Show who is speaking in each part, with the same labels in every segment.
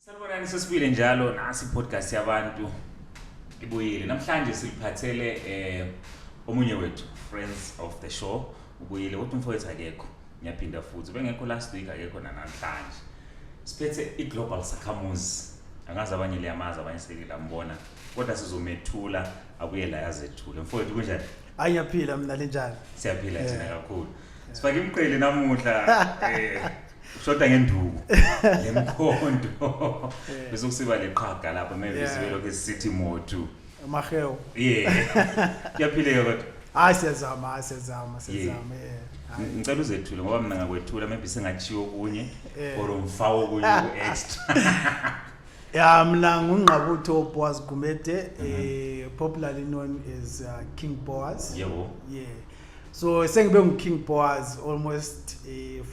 Speaker 1: Sanibonani sesibile njalo nasi podcast Yabantu ibuyile namhlanje siliphathele omunye wethu friends of the show ubuyile kodwa umfowethu akekho ngiyaphinda futhi bengekho last week akekho namhlanje siphethe iglobal sakhamuzi angazi abanye liyamaza abanye selambona kodwa sizomethula abuye la yazethula mfowethu kunjani
Speaker 2: Ayaphila mina lenjani
Speaker 1: siyaphila thina kakhulu sifake imqhele namuhla shoda ngenduku lemkhonto bese kusiba leqhaga lapha maybe sibelo ke city motu
Speaker 2: Mhako
Speaker 1: yaphileka kodwa
Speaker 2: siyazama
Speaker 1: ngicela uzethule ngoba mina ngakwethula maybe sengachiyo kunye or umfawo kunye extra
Speaker 2: mina ngungqabutho Boaz Gumede popularly known as King Boaz
Speaker 1: yebo
Speaker 2: so sengibe ngu-King Boaz almost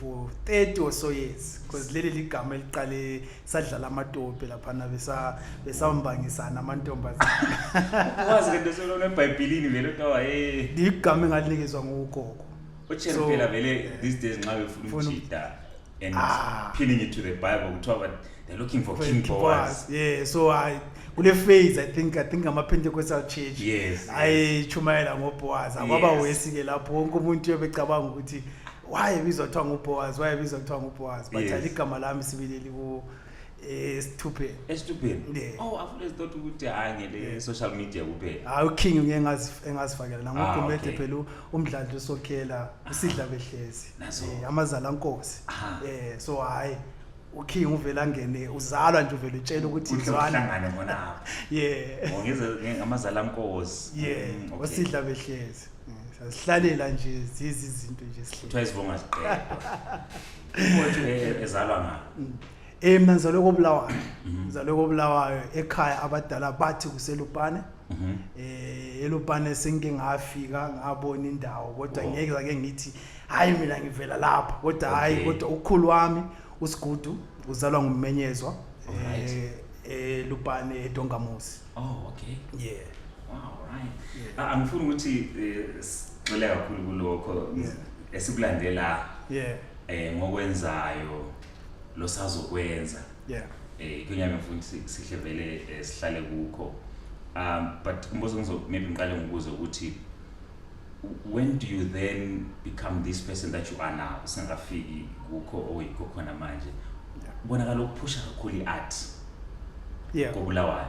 Speaker 2: for 30 or so years because leli ligama eliqale sadlala amatope laphana besambangisana amantombazana
Speaker 1: Boaz ke ndesolona eBhayibhelini vele kawa
Speaker 2: ligama engalikezwa ngugogo
Speaker 1: so phela vele these days nxa befuna ukujida and pinning it to the Bible kuthiwa but they're looking for King Boaz
Speaker 2: so kule phase I think ama-Pentecostal church
Speaker 1: yes
Speaker 2: ayichumayela ngoBoaz akwaba wesike lapho wonke umuntu uyebecabanga ukuthi why bizwa kuthiwa nguBoaz but aligama lami sibileli ku stupid
Speaker 1: afule thought ukuthi ngele social media kuphela
Speaker 2: uking engazifakela nangoGumede phela umdlalo sokhela usidla behlezi amazala nkosi so uking uvela ngene uzalwa nje uvela utshela ukuthi
Speaker 1: izwana ngona ngongeze ngamazala nkosi
Speaker 2: usidla behlezi sasihlalela nje izinto nje sihlele
Speaker 1: kuthiwa izibonga ziqedwa umuntu ezalwa nga
Speaker 2: mina ngizalwe koBulawayo ekhaya abadala bathi kuselupane elupane senke ngafika ngabona indawo kodwa ngeke zake ngithi hayi mina ngivela lapha kodwa kodwa ukhulu wami uSigudu uzalwa nguMmenyezwa lupane eDongamusi
Speaker 1: okay wow right angifuni ukuthi sixole kakhulu kulokho esikulandela ngokwenzayo lo sazokwenza kunyama mfuni sihle vele sihlale kukho but umbuzo maybe ngiqale ngokuza ukuthi when do you then become this person that you are now singafiki kukho oyikho khona manje ubonakala ukuphusha kakhulu iart koBulawayo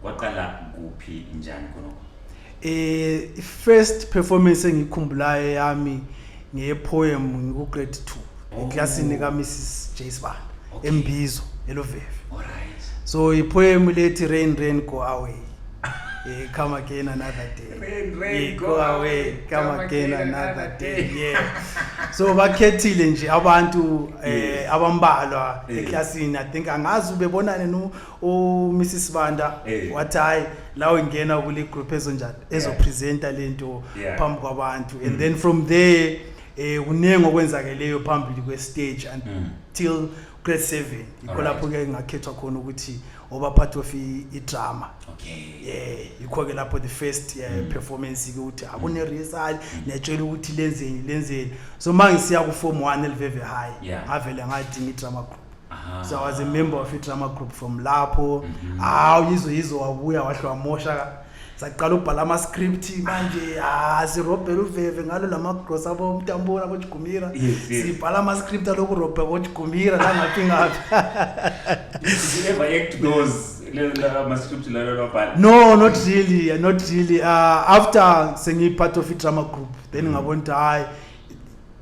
Speaker 1: kwaqala kuphi njani khona
Speaker 2: first performance engikhumbulayo yami ngepoem ngiku-grade 2 eklasini kaMrs Jaysband eMbizo eLoveve
Speaker 1: alright
Speaker 2: so ipoem lethi rain go away come again another day
Speaker 1: rain
Speaker 2: go away come again another day so bakhethile nje abantu abambalwa eklasini I think angazi ubebonane no Mrs Banda wathi hayi lawo ingena kule group ezonjani ezopresenta lento phambi kwabantu and then from there unenge okwenzakeleyo phambili kwe-stage until grade 7 ikho lapho ke ngakhethwa khona ukuthi oba part of i-drama ikho ke lapho the first performance ke ukuthi akune rehearsal netshela ukuthi lenzeni so manje siya ku form 1 eLveve high ngavele ngadinga i-drama group so I was a member of i-drama group from lapho yizo wabuya wahlwamosha saqala ubhala ama script manje sirobhela uVeve ngalo lamagross abo umtambona boJigumira sibhala ama script aloku robhe boJigumira la ngathi ngapi
Speaker 1: did you ever act those ama script lo bhala
Speaker 2: no not really after sengi part of i-drama group then ngabona hayi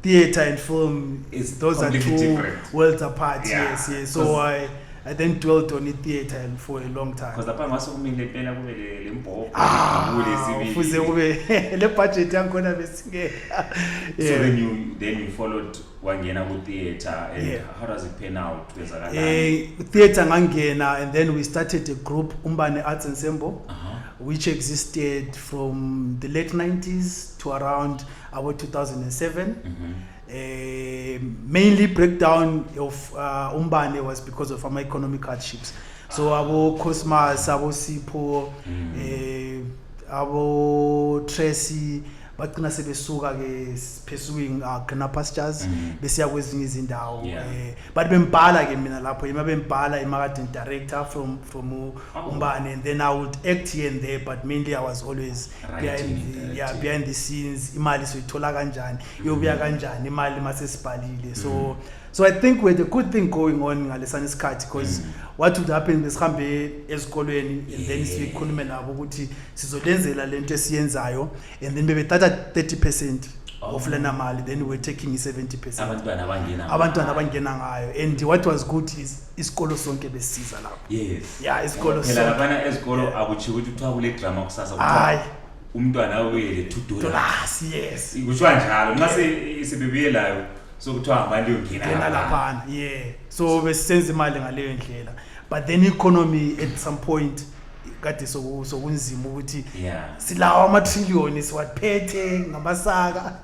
Speaker 2: theater and film
Speaker 1: is
Speaker 2: those are two
Speaker 1: different
Speaker 2: worlds apart yes so I then dwelt on the theater for a long time.
Speaker 1: Because lapha ngaso kumile phela kube le mbhobho
Speaker 2: fuze kube le budget yakhona besingeka.
Speaker 1: So then you followed wangena ku theater, and how does it pan out?
Speaker 2: Theater ngangena, and then we started a group, Umbane Arts Ensemble, which existed from the late 90s to around about 2007. Mainly breakdown of Umbane was because of our economic hardships. So our Cosmas, our Sipo, our Tracy, but kuna sebesuka ke pursuing greener pastures besiya kwezinye izindawo but bembhala ke mina lapho bembhala marketing director from Umbane, and then I would act here and there, but mainly I was always behind the scenes. Imali soyithola kanjani, yobuya kanjani imali masesibhalile. So I think we had a good thing going on ngalesana isikhathi, because what would happen besihambe ezikolweni, and then sikhulume nabo ukuthi sizolenzela lento esiyenzayo, and then bebethatha 30% of lena mali, then we were taking 70%. Abantwana abangena ngayo, and what was good is isikolo sonke besisiza lapho. Isikolo sonke.
Speaker 1: Phela labana esikolo akuthi ukuthi uthwabule drama kusasa ukuthi umntwana awele $2.
Speaker 2: Yes.
Speaker 1: Kushwa njalo nxa sibebuye layo so kuthiwa manje ungena
Speaker 2: lapha. So besenza imali ngaleyo ndlela, but then economy at some point kade sokunzima ukuthi silawa ama-trillion siwaphethe ngamasaka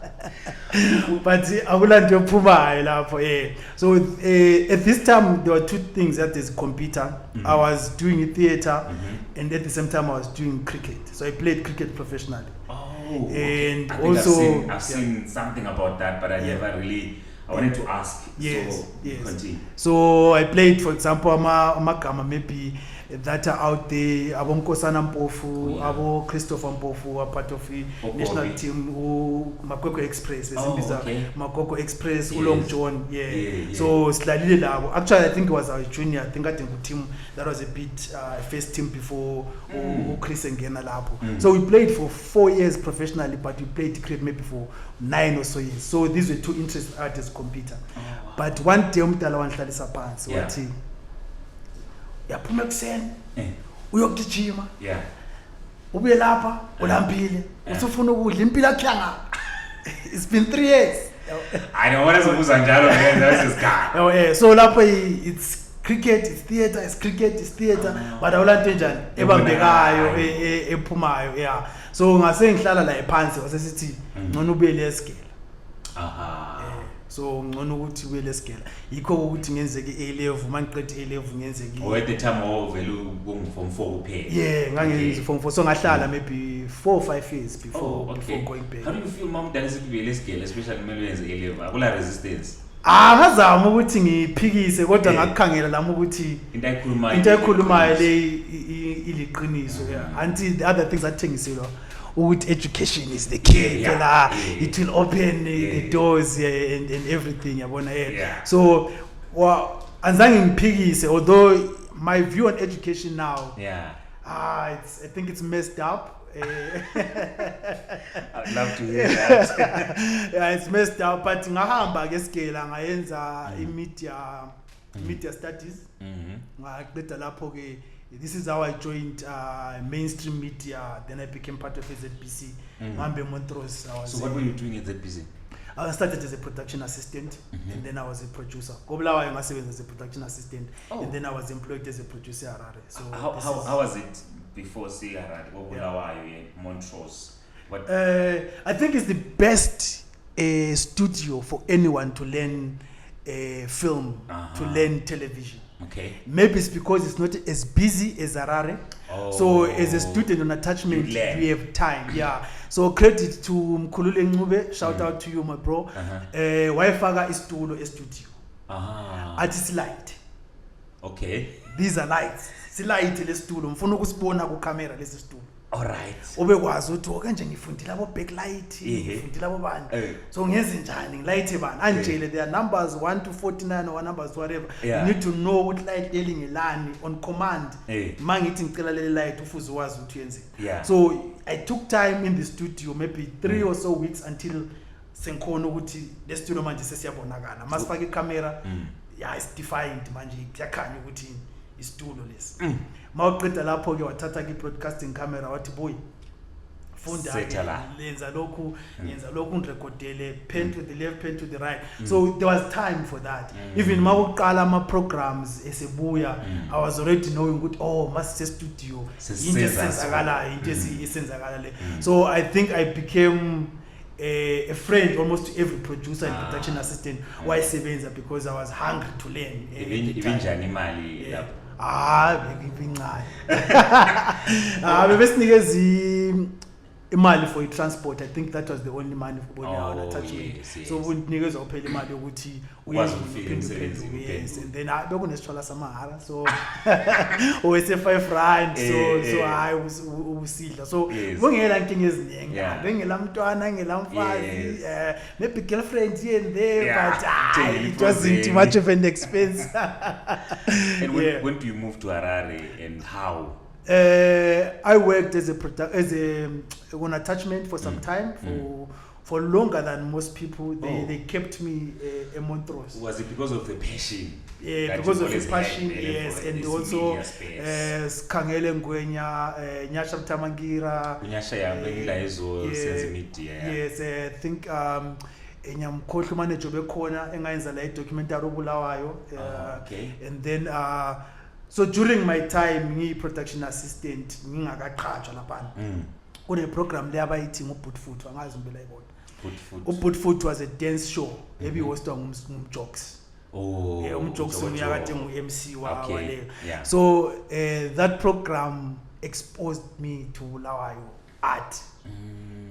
Speaker 2: but akulanto yophumayo lapho. So at this time there were two things that is computer. I was doing theater, and at the same time I was doing cricket, so I played cricket professionally. And
Speaker 1: I
Speaker 2: also
Speaker 1: I've seen something about that, but I never really. I wanted to ask.
Speaker 2: Yes.
Speaker 1: Continue.
Speaker 2: So I played, for example, amagama maybe that are out there. Abo Nkosana Mpofu, Abo Christopher Mpofu are part of the national team. Mhako Express, Mhako Express, Ulong John. So slightly labo. Actually, I think it was our junior. I think I think the team that was a bit first team before Chris and Gena labo. So we played for 4 years professionally, but we played cricket maybe for 9 or so years. So these were two interests artists computer. But one day umdala wanhlalisa phansi wathi yaphuma kuseni uyokujima ubuye lapha ulambile usufuna ukudla impilo yakhe yanga. It's been 3 years.
Speaker 1: I don't want to say njalo ngenza isikhathi.
Speaker 2: So lapha it's cricket, it's theater, it's cricket, it's theater, but awulanto njani ebambekayo ephumayo. So ngase ngihlala la ephansi wasesithi ngcono ubele esigela. So ngcono ukuthi ubele esigela yikho ukuthi ngenzeke A level, mangiqedwe A level ngenzeke.
Speaker 1: At the time ovela form 4 kuphela.
Speaker 2: Ngangenza form 4, so ngahlala maybe 4 or 5 years before going back.
Speaker 1: How do you feel mom dala sithi ubele esigela, especially kumele wenze A level? Akula resistance.
Speaker 2: Ngazama ukuthi ngiphikise kodwa ngakukhangela lami ukuthi into ayikhulumayo le iliqiniso. Until the other things athengiselwa ukuthi education is the key. It will open the doors and everything yabona. So anzange ngiphikise, although my view on education now I think it's messed up.
Speaker 1: I'd love to hear that.
Speaker 2: It's messed up, but ngahamba ke scale ngayenza media studies. Ngaqeda lapho ke. This is how I joined mainstream media. Then I became part of ZBC. Montrose.
Speaker 1: So what were you doing at ZBC?
Speaker 2: I started as a production assistant, and then I was a producer. Bulawayo as a production assistant, and then I was employed as a producer at Harare. So
Speaker 1: how was it before Harare? Bulawayo, Montrose? What?
Speaker 2: I think it's the best studio for anyone to learn film, to learn television.
Speaker 1: Okay.
Speaker 2: Maybe it's because it's not as busy as Harare. So as a student on attachment, we have time. So credit to Mkhulule Ncube. Shout out to you, my bro. Wayefaka istulo studio. Artist light.
Speaker 1: Okay.
Speaker 2: These are lights. Silight le studio. Mfuna ukusibona ku camera lesi studio.
Speaker 1: All right.
Speaker 2: Obekwazi ukuthi okanje ngifundile abo backlight, ngifundile abo bani. So ngenze njani ngilayithe bani? Anjele there are numbers 1 to 49 or numbers whatever. You need to know what light elingilani on command. Mangithi ngicela le light ufuze wazi ukuthi yenze. So I took time in the studio maybe 3 or so weeks until senkhona ukuthi le studio manje sesiyabonakala. Masifaka icamera yeah it's defined manje kuyakhanya ukuthi isitulo lesi mawuqeda lapho ke wathatha ke broadcasting camera wathi boy funda lenza lokhu yenza lokhu unrekodele pen to the left pen to the right so there was time for that even mawuqala ama programs esebuya I was already knowing ukuthi oh must studio into esenzakala into esenzakala le so I think I became a friend almost to every producer and production assistant wayesebenza because I was hungry to learn
Speaker 1: even njani imali lapho
Speaker 2: bebincane bebesinikeza imali for transport I think that was the only money for our attachment
Speaker 1: yes.
Speaker 2: So unikezwa uphela imali yokuthi yes and then bekunesithola samahara so owese 5 rand so I was usidla so bengela inkinga eziningi bengela mntwana ngela mfazi maybe girlfriend here and there but it wasn't too much of an expense.
Speaker 1: And when do you move to Harare and how?
Speaker 2: I worked as on attachment for some time for longer than most people. They kept me a Montrose.
Speaker 1: Was it because of the passion?
Speaker 2: Yeah, because of the passion, yes, and also Skangele Ngwenya, Nyasha Mtamangira.
Speaker 1: Nyasha Yabengila ezo sense media.
Speaker 2: Yes, I think enyamkhohlo manager bekhona engayenza la documentary Bulawayo. And then so during my time ngi-production assistant ngingakaqhatshwa lapha kune program le abayithi ngoBootfoot angazi mbela ibona uBootfoot was a dance show ebihostwa ngumjokes umjokes uyakade ngu-MC wale so that program exposed me to Bulawayo art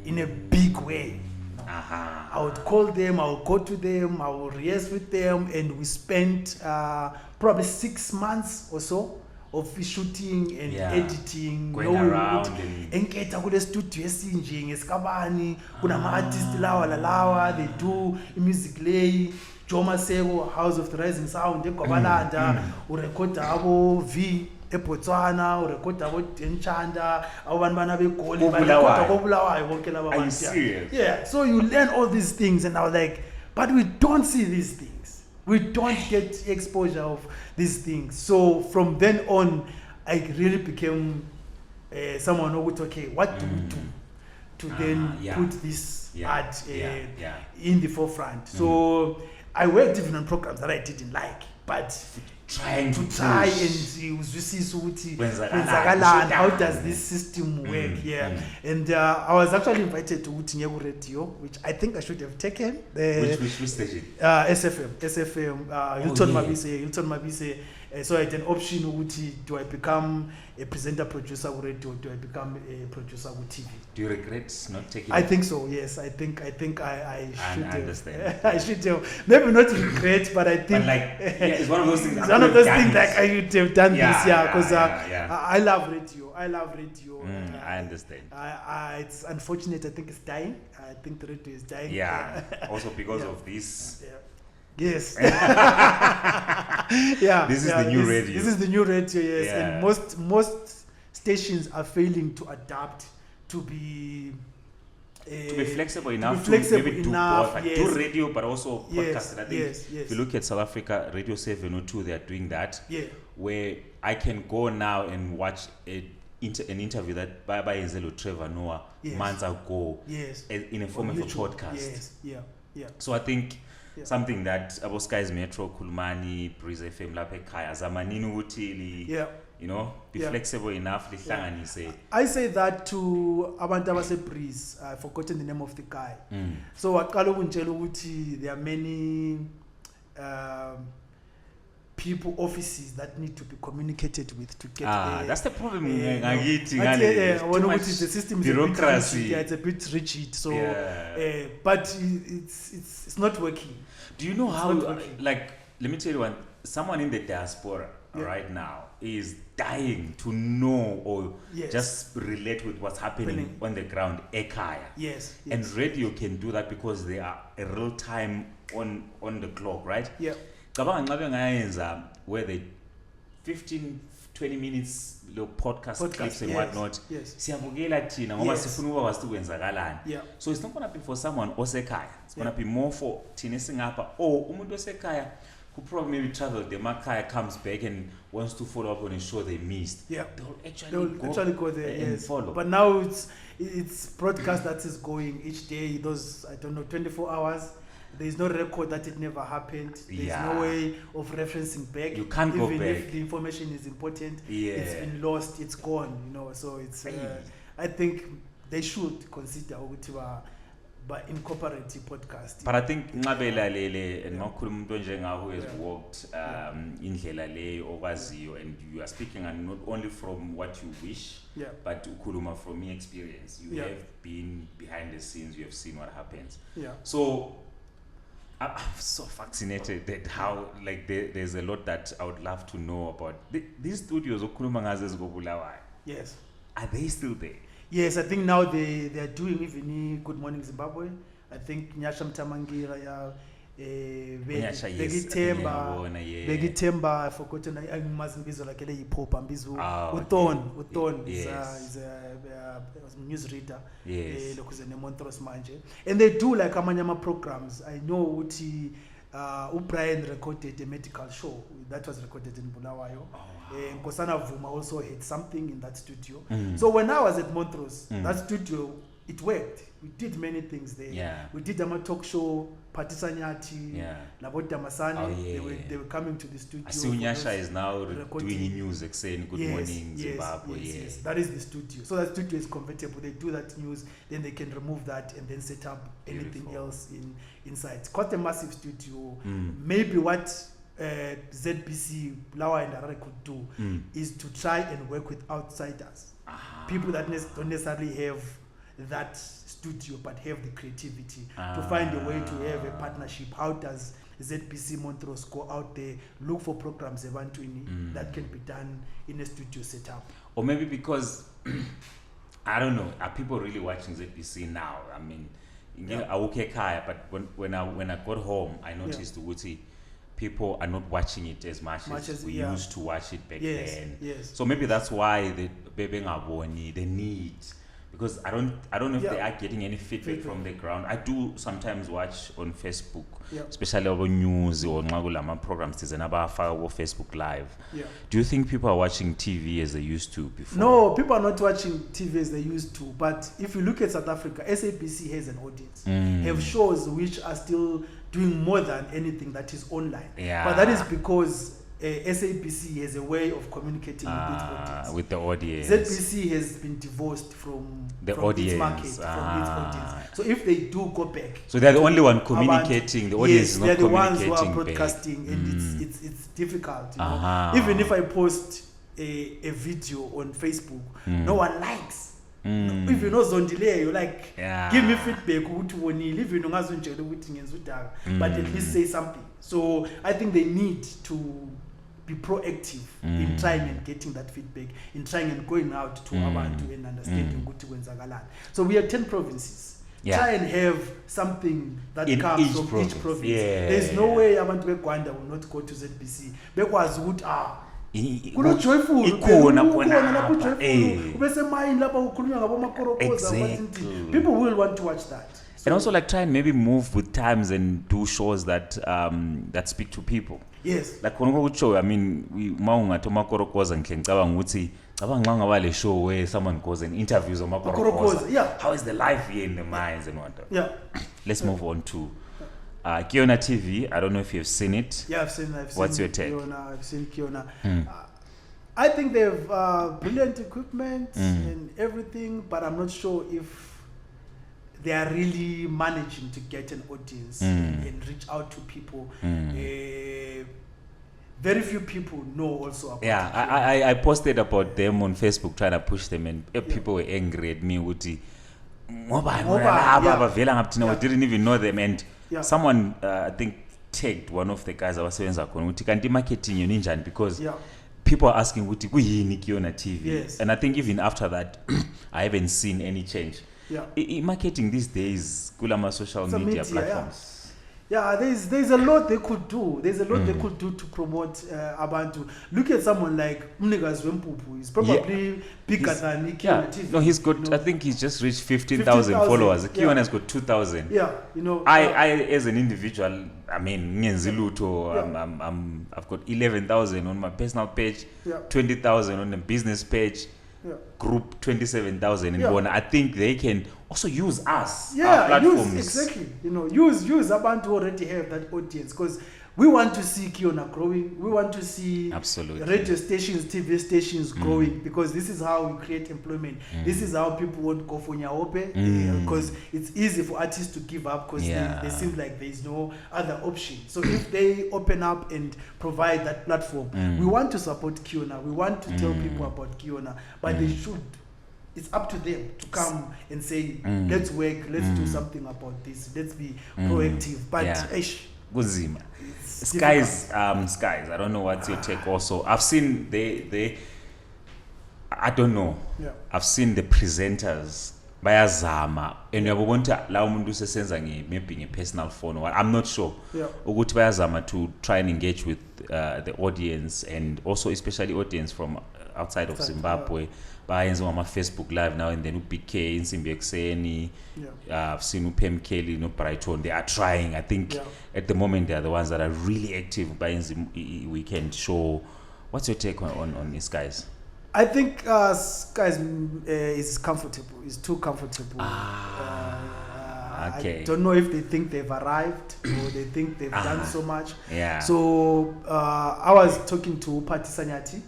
Speaker 2: in a big way. I would call them, I would go to them, I would rehearse with them, and we spent probably 6 months or so of shooting and editing,
Speaker 1: going around
Speaker 2: and get kule studio esinje ngesikabani kunama artists lawa they do music lay Joma Sego House of the Rising Sound eGwabalanda urecorda abo V eBotswana urecorda abo Enchanda abantu bana begoli barecorda koBulawayo bonke laba bantu. Yeah, so you learn all these things and I was like, but we don't see these things. We don't get exposure of these things. So from then on, I really became someone who would okay, what do we do to then put this art in the forefront? So I worked even on programs that I didn't like, but trying to try and see how does this system work and I was actually invited to Utinyebu Radio, which I think I should have taken
Speaker 1: which station?
Speaker 2: SFM Hilton Mabise so I had an option do I become a presenter producer with radio, do I become a producer with TV?
Speaker 1: Do you regret not taking
Speaker 2: I think so, yes. I think I should
Speaker 1: understand.
Speaker 2: I should have maybe not regret, but I think
Speaker 1: it's one of those things.
Speaker 2: It's one of those things like I would have done this because I love radio. I understand. It's unfortunate. I think it's dying. I think the radio is dying.
Speaker 1: Yeah. Also because of this.
Speaker 2: Yes.
Speaker 1: This is the new radio.
Speaker 2: This is the new radio. Yes, and most stations are failing to adapt to be
Speaker 1: flexible enough to maybe do both, like do radio but also podcast. I think if you look at South Africa, Radio 702, they are doing that. Where I can go now and watch an interview that by Ezelo Trevor Noah months ago in a form of a podcast. So I think something that Abasakazi Metro, Kulmani, Breeze FM, Lapekaya, Zamaninu Utili, you know, be flexible enough.
Speaker 2: I say that to Abantu Abase Breeze. I've forgotten the name of the guy. So Akalo Unjelo Uti, there are many people, offices that need to be communicated with to get
Speaker 1: that's the problem.
Speaker 2: The system
Speaker 1: bureaucracy.
Speaker 2: It's a bit rigid. So but it's not working.
Speaker 1: Do you know how like let me tell you one, someone in the diaspora right now is dying to know or just relate with what's happening on the ground, Ekaya. And radio can do that because they are a real time on the clock, right? Where they 15-20 minutes little podcast clips and whatnot. So it's not going to be for someone osekaya. It's going to be more for Tinesingapa or Umundu Sekaya. who probably maybe traveled, the Makai comes back and wants to follow up on a show they missed.
Speaker 2: Yeah,
Speaker 1: they'll actually
Speaker 2: go there
Speaker 1: and follow.
Speaker 2: But now it's broadcast that is going each day. Those 24 hours. There is no record that it never happened. There is no way of referencing back.
Speaker 1: You can't go back.
Speaker 2: Even if the information is important, it's been lost, it's gone. So it's. I think they should consider but incorporate podcast.
Speaker 1: But I think Ngabela Lele and Makhulum Donjenga, who has walked indlela le okwaziyo, and you are speaking and not only from what you wish, but ukhuluma from your experience. You have been behind the scenes. You have seen what happens. So I'm so fascinated that how there's a lot that I would love to know about these studios. Bulawayo.
Speaker 2: Yes.
Speaker 1: Are they still there?
Speaker 2: Yes, I think now they are doing even Good Morning Zimbabwe. I think Nyasha Mtamangira, Begitemba, I've forgotten. I mustn't be like a hip hop and Bizu. Uton is a newsreader.
Speaker 1: Yes.
Speaker 2: Montrose manje. And they do like Amanyama programs. I know Brian recorded a medical show that was recorded in Bulawayo. Nkosana Vuma also had something in that studio. So when I was at Montrose, that studio, it worked. We did many things there. We did a talk show, Patisanyati, Nabota Masani. They were coming to the studio.
Speaker 1: Asunyasha is now doing music, saying Good Morning Zimbabwe. Yes.
Speaker 2: That is the studio. So that studio is convertible. They do that news, then they can remove that and then set up anything else inside. It's quite a massive studio. Maybe what ZBC, Bulawayo and Harare could do is to try and work with outsiders. People that don't necessarily have that studio but have the creativity to find a way to have a partnership. How does ZBC Montrose go out there, look for programs Yabantu that can be done in a studio setup? Or
Speaker 1: maybe because I don't know, are people really watching ZBC now? I mean, I okay kaya, but when I got home, I noticed people are not watching it as much as we used to watch it back then.
Speaker 2: Yes.
Speaker 1: So maybe that's why the need. Because I don't know if they are getting any feedback from the ground. I do sometimes watch on Facebook, especially over news or Ngagulama programs. There's another Facebook Live. Do you think people are watching TV as they used to before?
Speaker 2: No, people are not watching TV as they used to. But if you look at South Africa, SABC has an audience. Have shows which are still doing more than anything that is online. But that is because SABC has a way of communicating
Speaker 1: with the audience.
Speaker 2: ZBC has been divorced from
Speaker 1: the audience.
Speaker 2: Its market, from its audience. So if they do go back,
Speaker 1: so they're the only one communicating. The audience is not communicating.
Speaker 2: They're the ones who are broadcasting, and it's difficult. Even if I post a video on Facebook, no one likes. If you know Zondile, you like give me feedback. But at least say something. So I think they need to be proactive in trying and getting that feedback, in trying and going out to Abantu and understanding what to. So we have 10 provinces. Try and have something that comes from each province. There's no way Abantu Gwanda will not go to ZBC because joyful people will want to watch that.
Speaker 1: And also try and maybe move with times and do shows that that speak to people.
Speaker 2: Yes.
Speaker 1: Like show, I mean, we show where someone goes and interviews Makorokoza. How is the life here in the mines and whatnot? Let's move on to Kiona TV. I don't know if you've seen it.
Speaker 2: Yeah, I've seen it.
Speaker 1: What's your take?
Speaker 2: I've seen Kiona. I think they have brilliant equipment and everything, but I'm not sure if they are really managing to get an audience and reach out to people. Very few people know also about it.
Speaker 1: I posted about them on Facebook trying to push them, and people were angry at me. I didn't even know them, and someone I think tagged one of the guys I was saying Kanti marketing ninja because people are asking Kiona TV, and I think even after that I haven't seen any change. Marketing these days, kulama social media platforms.
Speaker 2: Yeah, there's a lot they could do. There's a lot they could do to promote Abantu. Look at someone like Mnigas Wempupu. He's probably bigger than Nikki.
Speaker 1: No, he's got. I think he's just reached 15,000 followers. Kion has got 2,000.
Speaker 2: Yeah,
Speaker 1: I as an individual, I mean, I've got 11,000 on my personal page, 20,000 on the business page. Group 27,000 in Bona. I think they can also use us. Our platforms.
Speaker 2: Exactly. Use Abantu already have that audience, because we want to see Kiona growing. We want to see radio stations, TV stations growing, because this is how we create employment. This is how people won't go for Nyaope, because it's easy for artists to give up, because they seem like there's no other option. So if they open up and provide that platform, we want to support Kiona. We want to tell people about Kiona, but they should. It's up to them to come and say, let's work, let's do something about this, let's be proactive. But
Speaker 1: Guzima. Skies. I don't know what's your take also. I've seen I don't know. I've seen the presenters bayazama and uyabona la umuntu sesenza maybe nge-personal phone, or I'm not sure ukuthi bayazama to try and engage with the audience, and also especially audience from outside of Zimbabwe. Bayenza on my Facebook live now and then uPK insimbi ekseni. I've seen uPem Kelly, Brighton. They are trying. I think at the moment they are the ones that are really active buying the weekend show. What's your take on these guys?
Speaker 2: I think Skies is comfortable. It's too comfortable.
Speaker 1: Okay.
Speaker 2: I don't know if they think they've arrived or they think they've done so much. So I was talking to Pati Sanyati,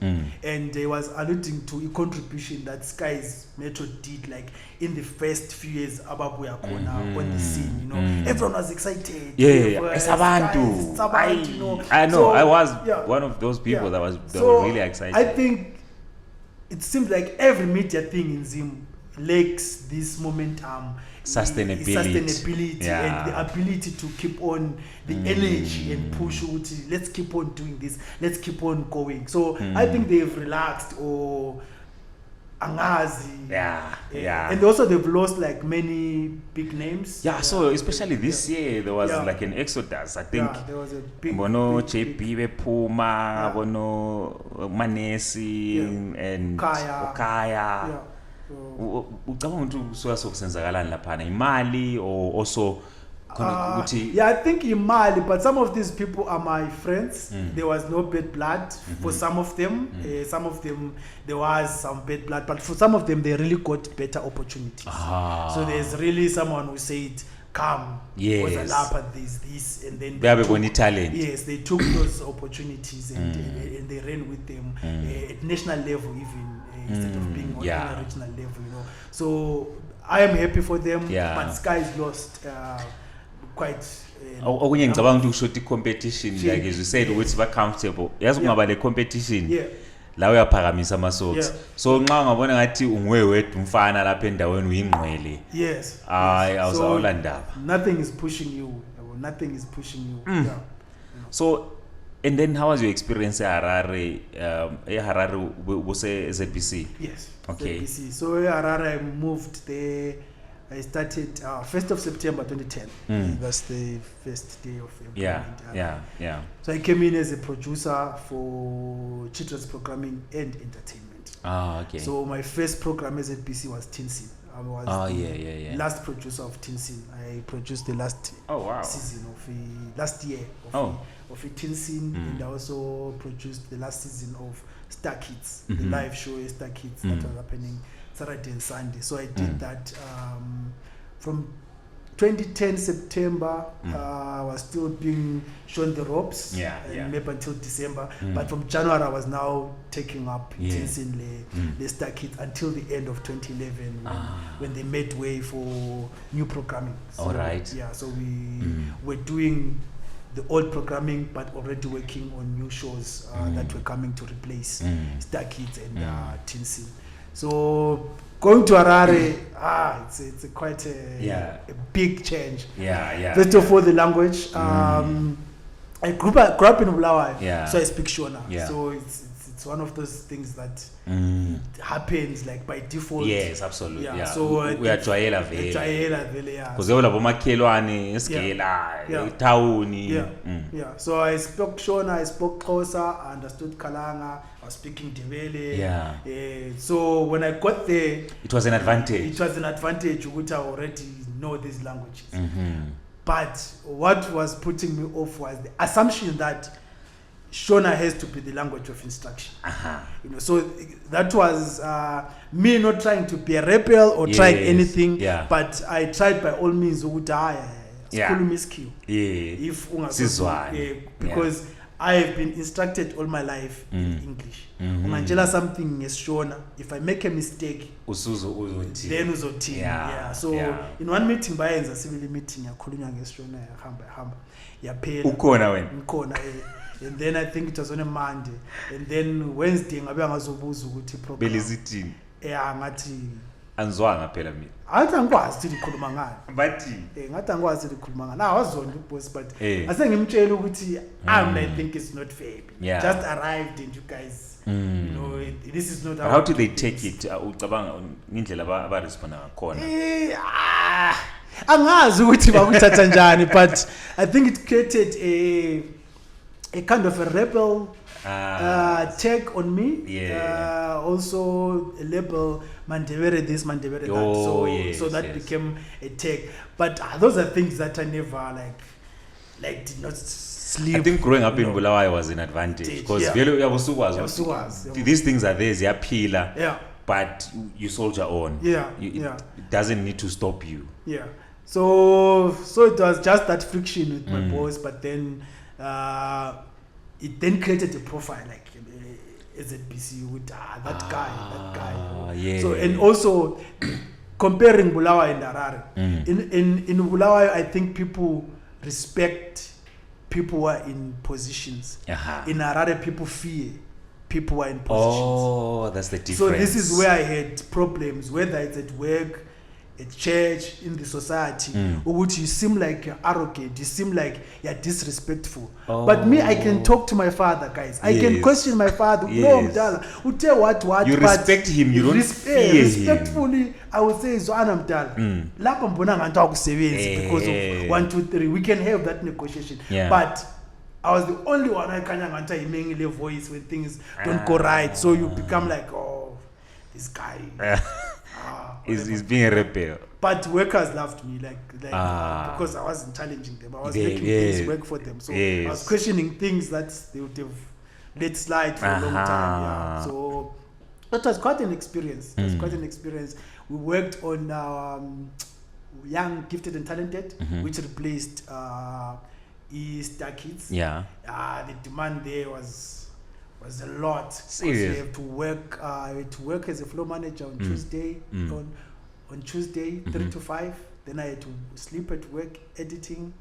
Speaker 2: and he was alluding to a contribution that Skies Metro did, like in the first few years Ababuya Kona on the scene. Everyone was excited.
Speaker 1: It's Yabantu. I know. So, I was one of those people that were really excited.
Speaker 2: I think it seems like every media thing in Zim lacks this momentum. Sustainability and the ability to keep on the energy and push. Let's keep on doing this. Let's keep on going. So I think they've relaxed or angazi. And also they've lost like many big names.
Speaker 1: So especially this year there was like an exodus. I think
Speaker 2: there was a big
Speaker 1: JP Puma, Manesi and Okaya. Ucabanga ukuthi soyaso kusenzakalani laphana imali or also
Speaker 2: I think imali, but some of these people are my friends. There was no bad blood for some of them. Some of them there was some bad blood, but for some of them they really got better opportunities. So there's really someone who said, come, this, and then
Speaker 1: they have talent.
Speaker 2: Yes, they took those opportunities and they ran with them at national level even. Instead of being on a regional level, So I am happy for them, but Skies lost quite.
Speaker 1: Okunye ngicabanga ukuthi ukusho competition, like as you said, ukuthi ba comfortable. Yazi kungaba le competition. La uyaphakamisa amasocks. So nxa ngabona ngathi ungwe wedwa umfana lapha endaweni uyingqwele. Awulandaba.
Speaker 2: Nothing is pushing you.
Speaker 1: So and then how was your experience at Harare? Harare was a ZBC?
Speaker 2: Yes.
Speaker 1: Okay.
Speaker 2: ZBC. So Harare, I moved there. I started 1st of September 2010. That's the first day of employment. So I came in as a producer for children's programming and entertainment.
Speaker 1: Okay.
Speaker 2: So my first program as ZBC was Teen Scene. I was the last producer of Teen Scene. I produced the last season of last year of a Teen Scene, and I also produced the last season of Star Kids, the live show Star Kids that was happening Saturday and Sunday. So I did that from 2010 September. I was still being shown the ropes, maybe until December. But from January I was now taking up Teen Scene, the Star Kids until the end of 2011 when they made way for new programming. So, so we were doing the old programming, but already working on new shows that were coming to replace Star Kids and Teen Scene. So going to Harare, it's quite a big change. First of all, the language. I grew up in Bulawayo, so I speak Shona. So it's it's one of those things that happens like by default.
Speaker 1: Yes, absolutely. Yeah.
Speaker 2: So
Speaker 1: uyajwayela vele.
Speaker 2: Yeah.
Speaker 1: Because labo makhelwane esigela etawuni.
Speaker 2: Yeah. So I spoke Shona, I spoke Xhosa, I understood Kalanga, I was speaking Ndebele.
Speaker 1: Yeah.
Speaker 2: So when I got there,
Speaker 1: it was an advantage.
Speaker 2: It was an advantage which I already know these languages. But what was putting me off was the assumption that Shona has to be the language of instruction. You know, so that was me not trying to be a rebel or trying anything, but I tried by all means because I have been instructed all my life in English. Ungantshela something ngeShona, if I make a mistake, then uzothini. So in one meeting bayenza civil meeting yakhulunywa ngeShona yahamba yaphela.
Speaker 1: Ukhona wena?
Speaker 2: Ngikhona and then I think it was on a Monday, and then Wednesday ngabe angazobuza ukuthi program
Speaker 1: belizithini
Speaker 2: ngathi
Speaker 1: anzwanga phela mina
Speaker 2: athi angikwazi ukuthi likhuluma ngani
Speaker 1: bathi
Speaker 2: ngathi angikwazi ukuthi likhuluma ngani awazonda uboss but ase ngimtshela ukuthi I think it's not fair. Just arrived and you guys you know this is not
Speaker 1: how do they take it ucabanga indlela aba responda ngakhona
Speaker 2: angazi ukuthi bakuthatha njani but I think it created a kind of a rebel take on me. Also a label Mandebere this, Mandebere that. So that became a take. But those are things that I never like did not sleep.
Speaker 1: I think growing up in Bulawayo was an advantage because these things are there, ziyaphila. But you soldier on. It doesn't need to stop you.
Speaker 2: So it was just that friction with my boss, but then it then created a profile like ZBC with that guy. So and also comparing Bulawayo and Harare. In Bulawayo, I think people respect people who are in positions. In Harare, people fear people who are in positions.
Speaker 1: That's the difference.
Speaker 2: So this is where I had problems, whether it's at work, at church, in the society, or would you seem like you're arrogant, you seem like you're disrespectful. But me, I can talk to my father, guys. I can question my father. No, Mdala.
Speaker 1: You respect him, you don't fear
Speaker 2: respectfully, him. I would say, Zoana Mdala. Lapa mbona nganta kusebenza because of 1, 2, 3. We can have that negotiation. But I was the only one I can nganta imengile voice when things don't go right. So you become like, oh, this guy.
Speaker 1: He's being a rebel.
Speaker 2: But workers loved me because I wasn't challenging them. I was making things work for them. So I was questioning things that they would have let slide for a long time. So that was quite an experience. We worked on Young, Gifted and Talented, which replaced Star Kids. The demand there was a lot.
Speaker 1: Serious.
Speaker 2: You have to work. I had to work as a floor manager on Tuesday. On Tuesday, 3 to 5. Then I had to sleep at work, editing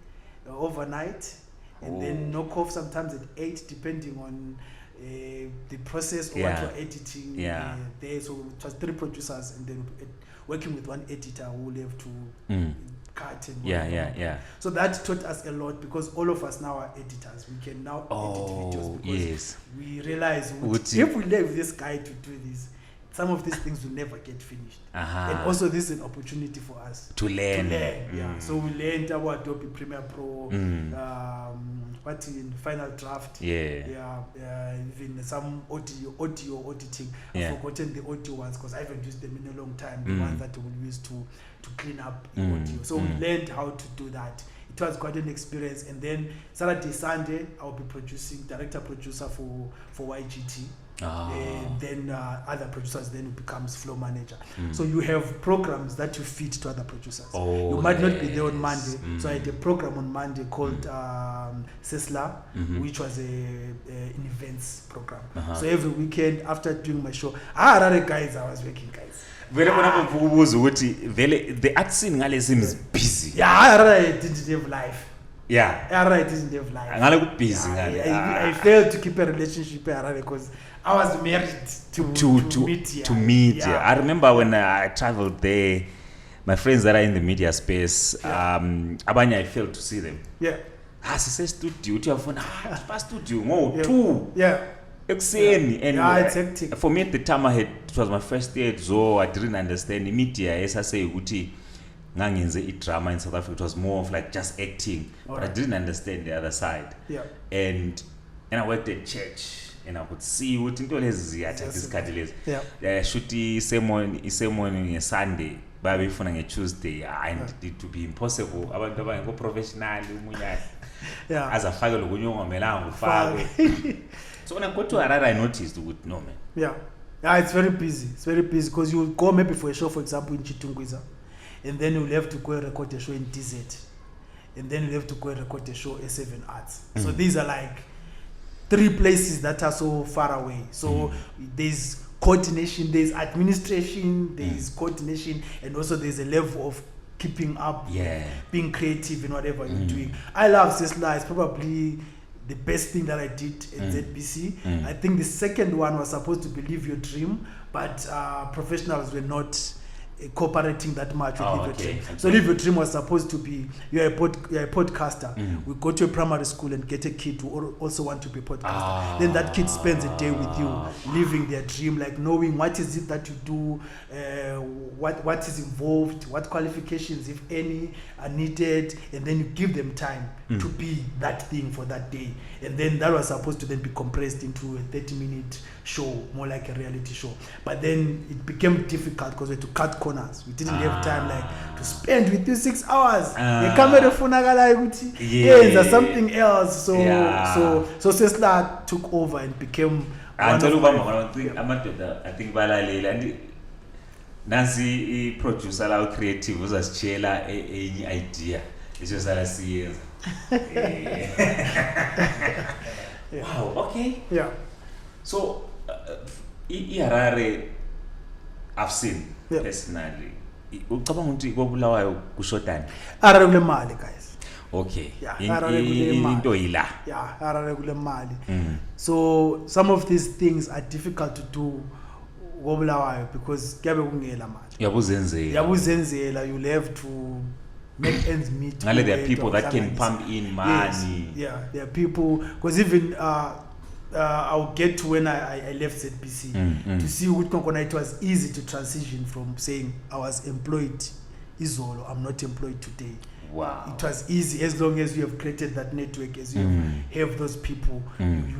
Speaker 2: overnight, and then knock off sometimes at 8, depending on the process of what you're editing. There, so it was 3 producers, and then working with 1 editor who will have to. Cut and so that taught us a lot because all of us now are editors. We can now edit videos because we realize if we leave this guy to do this, some of these things will never get finished. And also this is an opportunity for us
Speaker 1: to learn.
Speaker 2: So we learned about Adobe Premiere Pro, what in Final Draft, even some audio auditing. I've forgotten the audio ones because I haven't used them in a long time. The ones that we'll use to clean up the audio. So we learned how to do that. It was quite an experience. And then Saturday, Sunday, I'll be director-producer for YGT. And then other producers then becomes floor manager. So you have programs that you feed to other producers. You might not be there on Monday. So I had a program on Monday called Sesla, which was an events program. So every weekend after doing my show, guys, I was working, guys.
Speaker 1: The art scene ngale seems busy.
Speaker 2: I didn't have life. I didn't have life. I failed to keep a relationship because I was married to media.
Speaker 1: I remember when I traveled there, my friends that are in the media space, abanye I failed to see them. Sise studio, uthi yafuna studio ngo 2. And
Speaker 2: it's hectic.
Speaker 1: For me at the time, it was my first year at Zoo. I didn't understand the media. As I say, drama in South Africa, it was more of like just acting, but I didn't understand the other side.
Speaker 2: Yeah.
Speaker 1: And I worked at church, and I could see what into this catalyst.
Speaker 2: Yeah.
Speaker 1: Shoot same morning Sunday, baby for a Tuesday, and it to be impossible. I want to go professional.
Speaker 2: Yeah.
Speaker 1: As a file So when I go to Harare, I noticed no man.
Speaker 2: Yeah. Yeah, it's very busy. It's very busy because you go maybe for a show, for example, in Chitungwiza, and then you'll have to go and record a show in DZ, and then you'll have to go and record a show at 7 Arts. So these are like 3 places that are so far away. So there's coordination, there's administration, there's coordination, and also there's a level of keeping up, being creative in whatever you're doing. I love Sesla. It's probably the best thing that I did at ZBC. I think the second one was supposed to be Live Your Dream, but professionals were not cooperating that much with Live Your Dream. So Live Your Dream was supposed to be, you're a podcaster. We go to a primary school and get a kid who also want to be a podcaster. Then that kid spends a day with you, living their dream, like knowing what is it that you do, what is involved, what qualifications, if any, are needed, and then you give them time to be that thing for that day. And then that was supposed to then be compressed into a 30-minute show, more like a reality show. But then it became difficult because we had to cut corners. We didn't have time like to spend with you 6 hours. The camera phone something else. So Sesla took over and became
Speaker 1: I think Balalele Nancy producer our creative was as chela any idea. It's just that I see it. Wow, okay.
Speaker 2: Yeah.
Speaker 1: So Harare I've seen personally. Ucabanga ukuthi Bulawayo kushotani?
Speaker 2: Harare kule mali guys.
Speaker 1: Okay.
Speaker 2: Yeah, Harare kule mali. Yeah, Harare kule mali. So some of these things are difficult to do Bulawayo because kuyabe kungela mali. Yabuzenzela. You'll have to make ends meet.
Speaker 1: There are people that can pump in money.
Speaker 2: Yes. Yeah, there are people because even I'll get to when I left ZBC to see it was easy to transition from saying I was employed Izolo, I'm not employed today.
Speaker 1: Wow.
Speaker 2: It was easy as long as you have created that network, as you have those people, I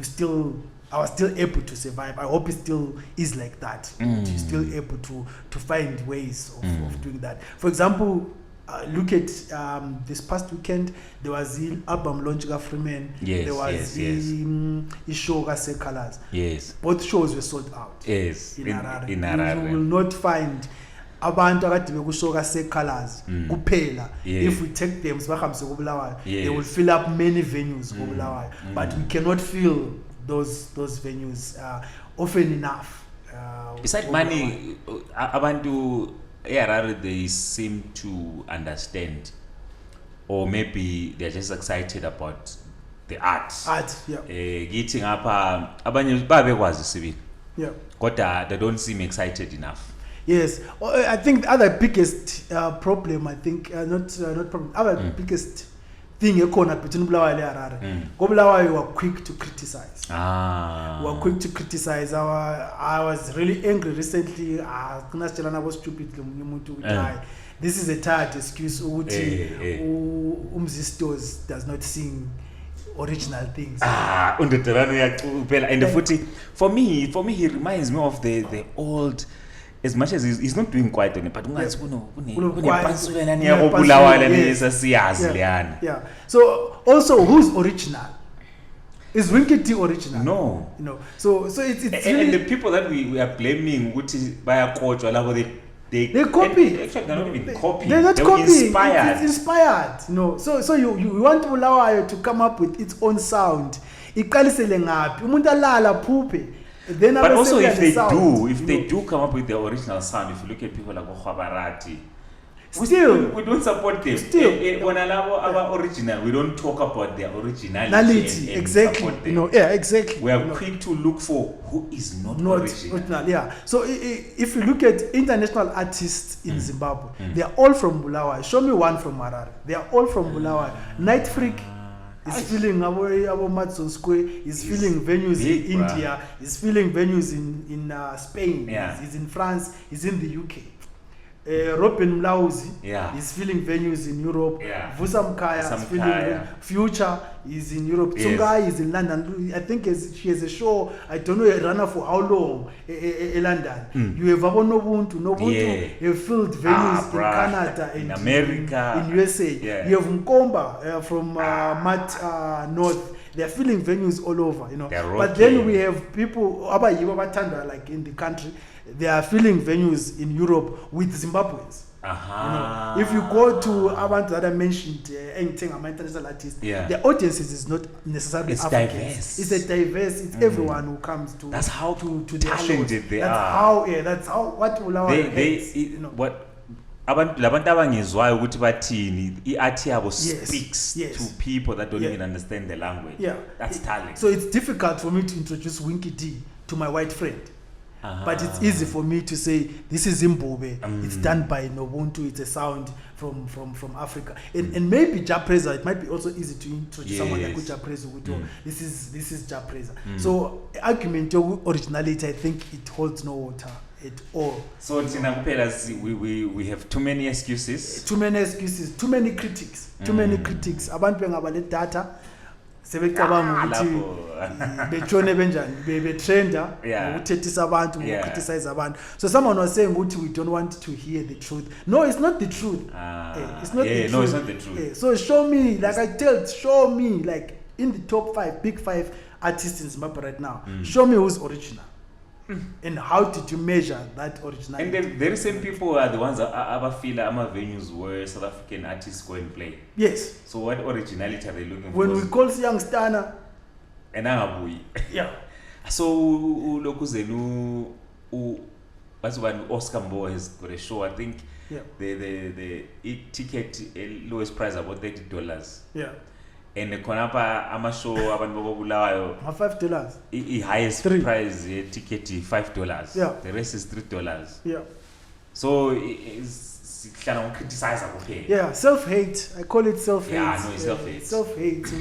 Speaker 2: was still able to survive. I hope it still is like that. You're still able to find ways of doing that. For example, look at this past weekend, there was the album launch of Freeman. There was the show Se Colors.
Speaker 1: Yes.
Speaker 2: Both shows were sold out.
Speaker 1: Yes.
Speaker 2: In Harare. You will not find Abantu akade bekushoka Se Colors kuphela. If we take them they will fill up many venues but we cannot fill those venues often enough.
Speaker 1: Besides money, Abantu Harare, they seem to understand, or maybe they're just excited about the art. Getting up, but they don't seem excited enough.
Speaker 2: Yes, I think the other biggest problem, other biggest thing between Bulawayo and Harare. Bulawayo were quick to criticize. Were quick to criticize. I was really angry recently. Was stupid. This is a tired excuse. Umzistos does not sing original things.
Speaker 1: And the footy. For me, he reminds me of the old. As much as he's not doing quite on it, but
Speaker 2: so also who's original? Is Winkety original?
Speaker 1: No.
Speaker 2: So it's
Speaker 1: and
Speaker 2: really,
Speaker 1: the people that we are blaming, which is by a coach or they
Speaker 2: copy.
Speaker 1: Actually, they're not even copying.
Speaker 2: They're not copying.
Speaker 1: Inspired.
Speaker 2: It's inspired. So you want Bulawayo to come up with its own sound.
Speaker 1: But also if they do come up with their original sound, if you look at people like Khabarati, we don't support them. When our original, we don't talk about their originality.
Speaker 2: Exactly. Exactly.
Speaker 1: We are quick to look for who is not original.
Speaker 2: Yeah. So if you look at international artists in Zimbabwe, they are all from Bulawayo. Show me one from Harare. They are all from Bulawayo. Night Freak He's filling our Madison Square. He's filling venues
Speaker 1: big,
Speaker 2: in India. He's filling venues in Spain.
Speaker 1: Yeah.
Speaker 2: He's in France. He's in the UK. Robin Mlauzi is filling venues in Europe. Vusa Mkaya is filling Future is in Europe.
Speaker 1: Yes.
Speaker 2: Tsungai is in London. I think she has a show, I don't know, a runner for how long in London. You have Nobuntu have filled venues in Canada, in
Speaker 1: America,
Speaker 2: in USA. You have Mkomba from Mat North. They are filling venues all over, you know. But then we have people like in the country. They are filling venues in Europe with Zimbabweans. You know, if you go to Yabantu that I mentioned, anything I'm an international artist, the audiences is not necessarily Africans. It's a diverse. It's everyone who comes to.
Speaker 1: That's how
Speaker 2: to
Speaker 1: talented they
Speaker 2: that's
Speaker 1: are.
Speaker 2: That's how what Bulawayo is, you know.
Speaker 1: What labantu abangezwayo ukuthi bathini iart yabo speaks to people that don't even understand the language. That's talent.
Speaker 2: So it's difficult for me to introduce Winky D to my white friend. But it's easy for me to say this is Zimbabwe. It's done by Nobuntu. It's a sound from Africa. And maybe Japreza. It might be also easy to introduce someone like Japreza. This is Japreza. So argument of originality, I think it holds no water at all.
Speaker 1: So we have too many excuses.
Speaker 2: Too many critics. Abantu bengabale data. Sebecabanga ukuthi betshone benjani betrenda ukuthethisa abantu ukriticize abantu. So someone was saying ukuthi we don't want to hear the truth. No, it's not the truth. It's not the truth. So show me, like I show me, like in the top 5 big 5 artists in Zimbabwe right now. Show me who's original. And how did you measure that originality?
Speaker 1: And the very same people are the ones that feel venues where South African artists go and play.
Speaker 2: Yes.
Speaker 1: So what originality are they looking for?
Speaker 2: When we call young Stana.
Speaker 1: And Angabui.
Speaker 2: Yeah.
Speaker 1: So Lokuzenu that's when Oscar Mbo has got a show. I think the ticket lowest price about $30.
Speaker 2: Yeah.
Speaker 1: And the Konapa Amasho Abantu Bulawayo
Speaker 2: $5.
Speaker 1: The highest price ticket is $5.
Speaker 2: Yeah.
Speaker 1: The rest is $3.
Speaker 2: Yeah.
Speaker 1: So it's kind of criticize.
Speaker 2: Yeah, self-hate. I call it self-hate.
Speaker 1: Yeah, no, it's self-hate.
Speaker 2: Self-hate.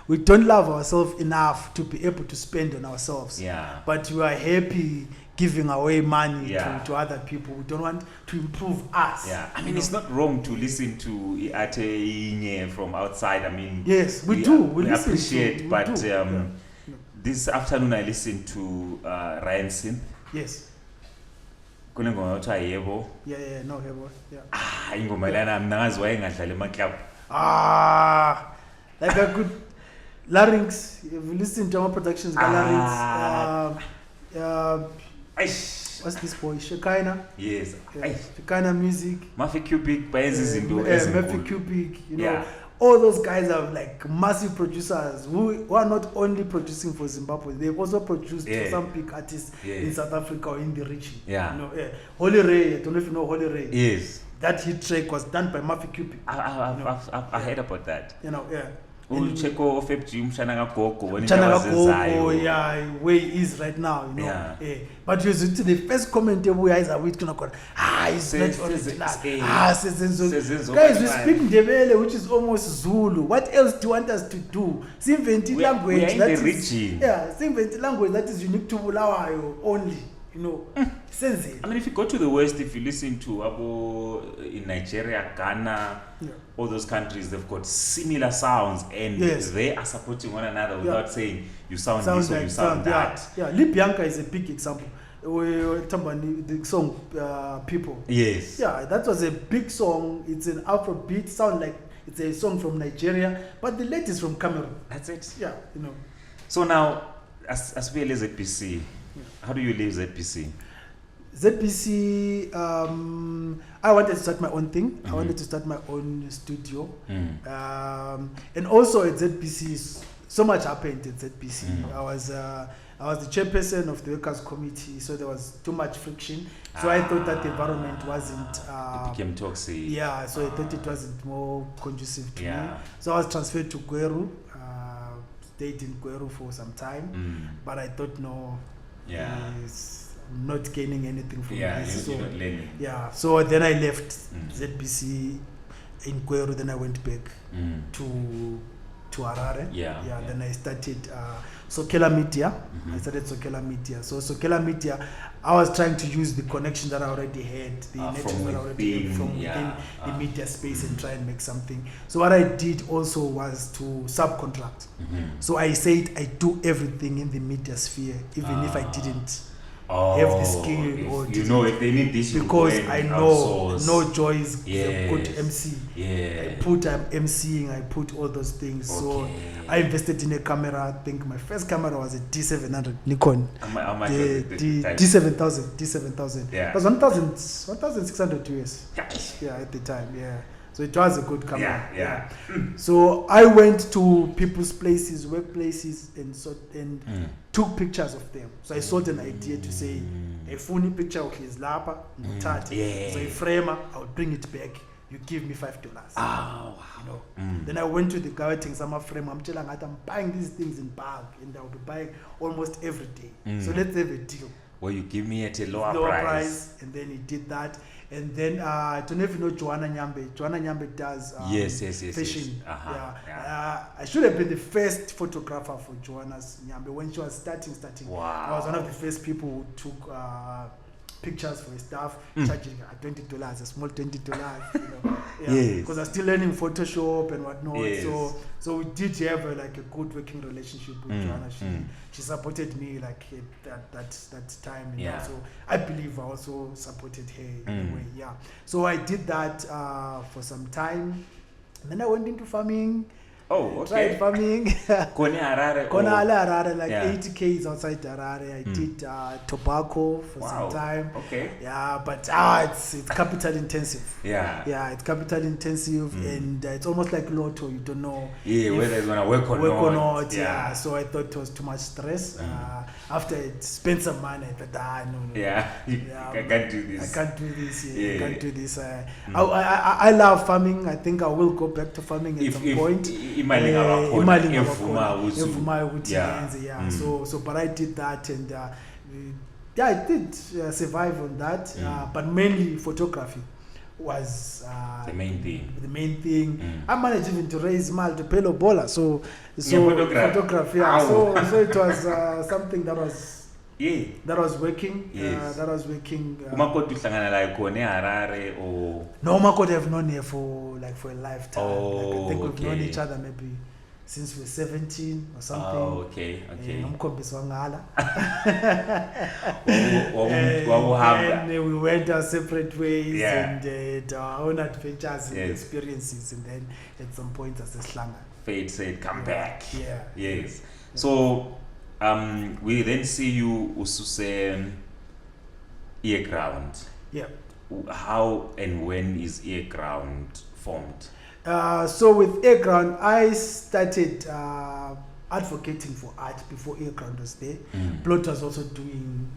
Speaker 2: We don't love ourselves enough to be able to spend on ourselves.
Speaker 1: Yeah.
Speaker 2: But we are happy giving away money to other people. We don't want to improve us.
Speaker 1: Yeah, I mean, it's not wrong to listen to Ate from outside. I mean,
Speaker 2: yes, we do. We
Speaker 1: appreciate. But this afternoon I listened to Ryan Synth.
Speaker 2: Yes.
Speaker 1: Yeah, no Hebo.
Speaker 2: Yeah.
Speaker 1: Ingoma lana mnangazwa engadlala emaklub.
Speaker 2: Like a good larynx. If you listen to our productions, larynx. What's this boy? Shekinah.
Speaker 1: Yes.
Speaker 2: Shekinah music.
Speaker 1: Mafi Cubic,
Speaker 2: Mafi Cubic, you know. All those guys are like massive producers who are not only producing for Zimbabwe, they've also produced for some big artists in South Africa or in the region.
Speaker 1: Yeah.
Speaker 2: You know, Holy Ray, I don't know if you know Holy Ray.
Speaker 1: Yes.
Speaker 2: That hit track was done by Mafi Cubic.
Speaker 1: I heard about that.
Speaker 2: You know,
Speaker 1: Cheko of Mshana Gogo,
Speaker 2: where he is right now, you know. But you see the first comment we eyes are with it's not original. Guys, we speak Ndebele, which is almost Zulu. What else do you want us to do? Invent language that is invent language that is unique to Bulawayo only. You know,
Speaker 1: I mean, if you go to the West, if you listen to in Nigeria, Ghana, all those countries, they've got similar sounds, and they are supporting one another without saying you sound this or you sound that.
Speaker 2: Libianca is a big example. The song People.
Speaker 1: Yes.
Speaker 2: Yeah, that was a big song. It's an Afrobeat sound, like it's a song from Nigeria, but the lady is from Cameroon.
Speaker 1: That's it.
Speaker 2: Yeah, you know.
Speaker 1: So now, as well as ZBC. How do you leave ZBC?
Speaker 2: ZBC, I wanted to start my own thing. I wanted to start my own studio. And also at ZBC, so much happened at ZBC. I was the chairperson of the workers' committee, so there was too much friction. So I thought that the environment wasn't...
Speaker 1: it became toxic.
Speaker 2: Yeah, so I thought it wasn't more conducive to me. So I was transferred to Gweru, stayed in Gweru for some time, but I thought no... not gaining anything from this.
Speaker 1: You're not learning.
Speaker 2: So then I left ZBC in Gweru, then I went back to to Harare.
Speaker 1: Yeah.
Speaker 2: Then I started Sokela Media. I started Sokela Media. So Sokela Media, I was trying to use the connection that I already had, the networks that I already had from within the media space and try and make something. So what I did also was to subcontract. So I said I do everything in the media sphere, even if I didn't have the skill or
Speaker 1: if they need this,
Speaker 2: because I know
Speaker 1: outsource.
Speaker 2: no Joyce a good MC. I'm MCing, I put all those things. So I invested in a camera. I think my first camera was a D700 Nikon.
Speaker 1: How much
Speaker 2: D7000. It was 1,600 US. At the time. So it was a good camera. So I went to people's places, workplaces, and took pictures of them. So I sold an idea to say, a funny picture of his lapa, so a framer, I would bring it back. You give me $5. Then I went to the guy waiting some frame. I'm telling him I'm buying these things in bulk, and I'll be buying almost every day. So let's have a deal.
Speaker 1: Well, you give me at a lower price.
Speaker 2: And then he did that. And then I don't know if you know Joanna Nyambe. Joanna Nyambe does fashion. I should have been the first photographer for Joanna's Nyambe when she was starting.
Speaker 1: Wow.
Speaker 2: I was one of the first people who took pictures for staff, charging $20, a small $20, because I'm still learning Photoshop and whatnot. So we did have a good working relationship with Joanna. She supported me at that time. So I believe I also supported her in a way. So I did that for some time, and then I went into farming. Tried farming. Harare, 80 k's outside Harare. I did tobacco for some time. But it's capital intensive. It's capital intensive, and it's almost like lotto. You don't know
Speaker 1: whether it's gonna work or not.
Speaker 2: So I thought it was too much stress. After I spent some money, I thought,
Speaker 1: I can't do this.
Speaker 2: I can't do this. I love farming. I think I will go back to farming at some point.
Speaker 1: So
Speaker 2: but I did that, and I did survive on that. But mainly photography was
Speaker 1: the main thing.
Speaker 2: I managed even to raise money to pay bola. So photography. So it was something that was working. That was working.
Speaker 1: Harare or
Speaker 2: no, Mhako have known here for a lifetime. I think we've known each other maybe since we're 17 or something. And we went our separate ways and our own adventures and experiences, and then at some point as a slanga.
Speaker 1: Fate said, "Come back." So we then see you ususe Earground. How and when is Earground formed?
Speaker 2: So with Earground, I started advocating for art before Earground was there. Plot was also doing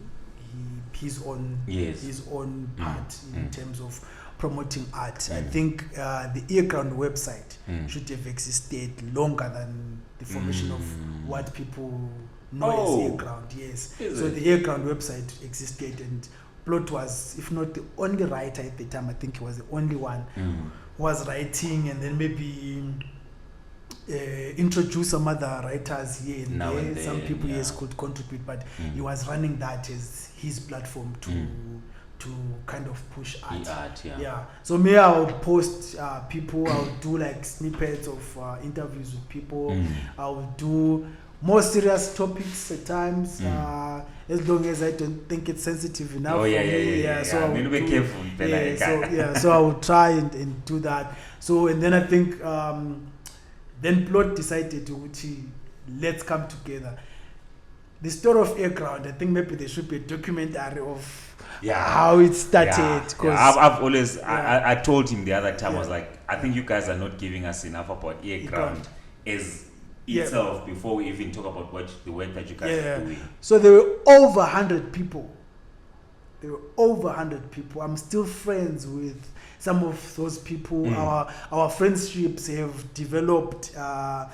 Speaker 2: his own part in terms of promoting art. I think the Earground website should have existed longer than the formation of what people know as Earground. So the Earground website existed, and Plot was, if not the only writer at the time, I think he was the only one who was writing, and then maybe introduce some other writers here and there. Some people could contribute, but he was running that as his platform to kind of push art. So me, I would post people. I would do snippets of interviews with people. I would do more serious topics at times, as long as I don't think it's sensitive enough for me.
Speaker 1: So I would be careful.
Speaker 2: So I would try and do that. So, and then I think then Plot decided to let's come together. The story of Earground, I think maybe there should be a documentary of how it started.
Speaker 1: I've always I told him the other time, I was like, I think you guys are not giving us enough about Earground as itself before we even talk about the work that you guys are doing.
Speaker 2: So there were over 100 people. I'm still friends with some of those people. Our friendships have developed, not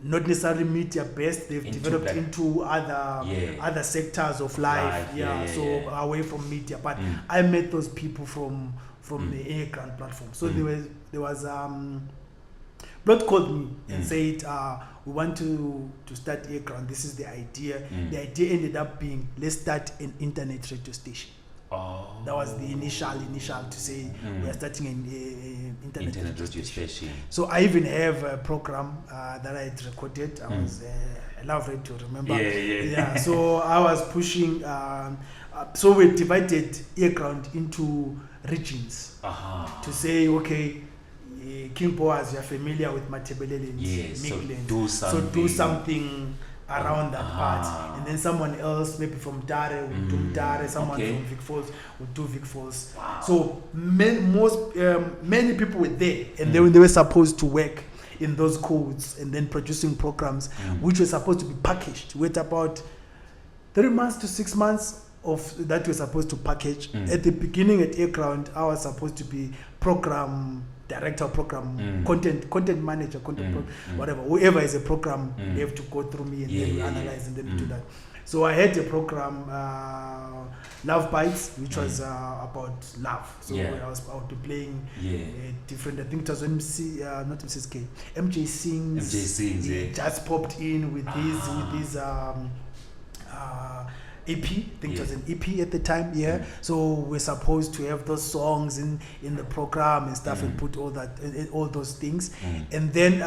Speaker 2: necessarily media based. They've developed into other sectors of life. So away from media. But I met those people from the Earground platform. So there was Plot called me and said, we want to start Earground. This is the idea. The idea ended up being, let's start an internet radio station.
Speaker 1: Oh.
Speaker 2: That was the initial to say we are starting an internet radio station. So I even have a program that I had recorded. I love radio, remember? Yeah. So I was pushing. So we divided Earground into regions to say, okay, King Boaz, you are familiar with Matebelele, Midlands. So do something around that part, and then someone else, maybe from Dare, would do Dare. Someone from Vic Falls would do Vic Falls. Wow. So many people were there, and they were supposed to work in those codes and then producing programs which were supposed to be packaged. Wait about 3 months to 6 months of that we're supposed to package. At the beginning at Earground, I was supposed to be program director, program content manager, whatever. Whoever is a program, they have to go through me and then we analyze and then we do that. So I had a program, Love Bites, which was about love. So I would be playing different. I think it was not Mrs. K. MJ Sings. He just popped in with his EP. I think it was an EP at the time. So we're supposed to have those songs in the program and stuff and put all those things. And then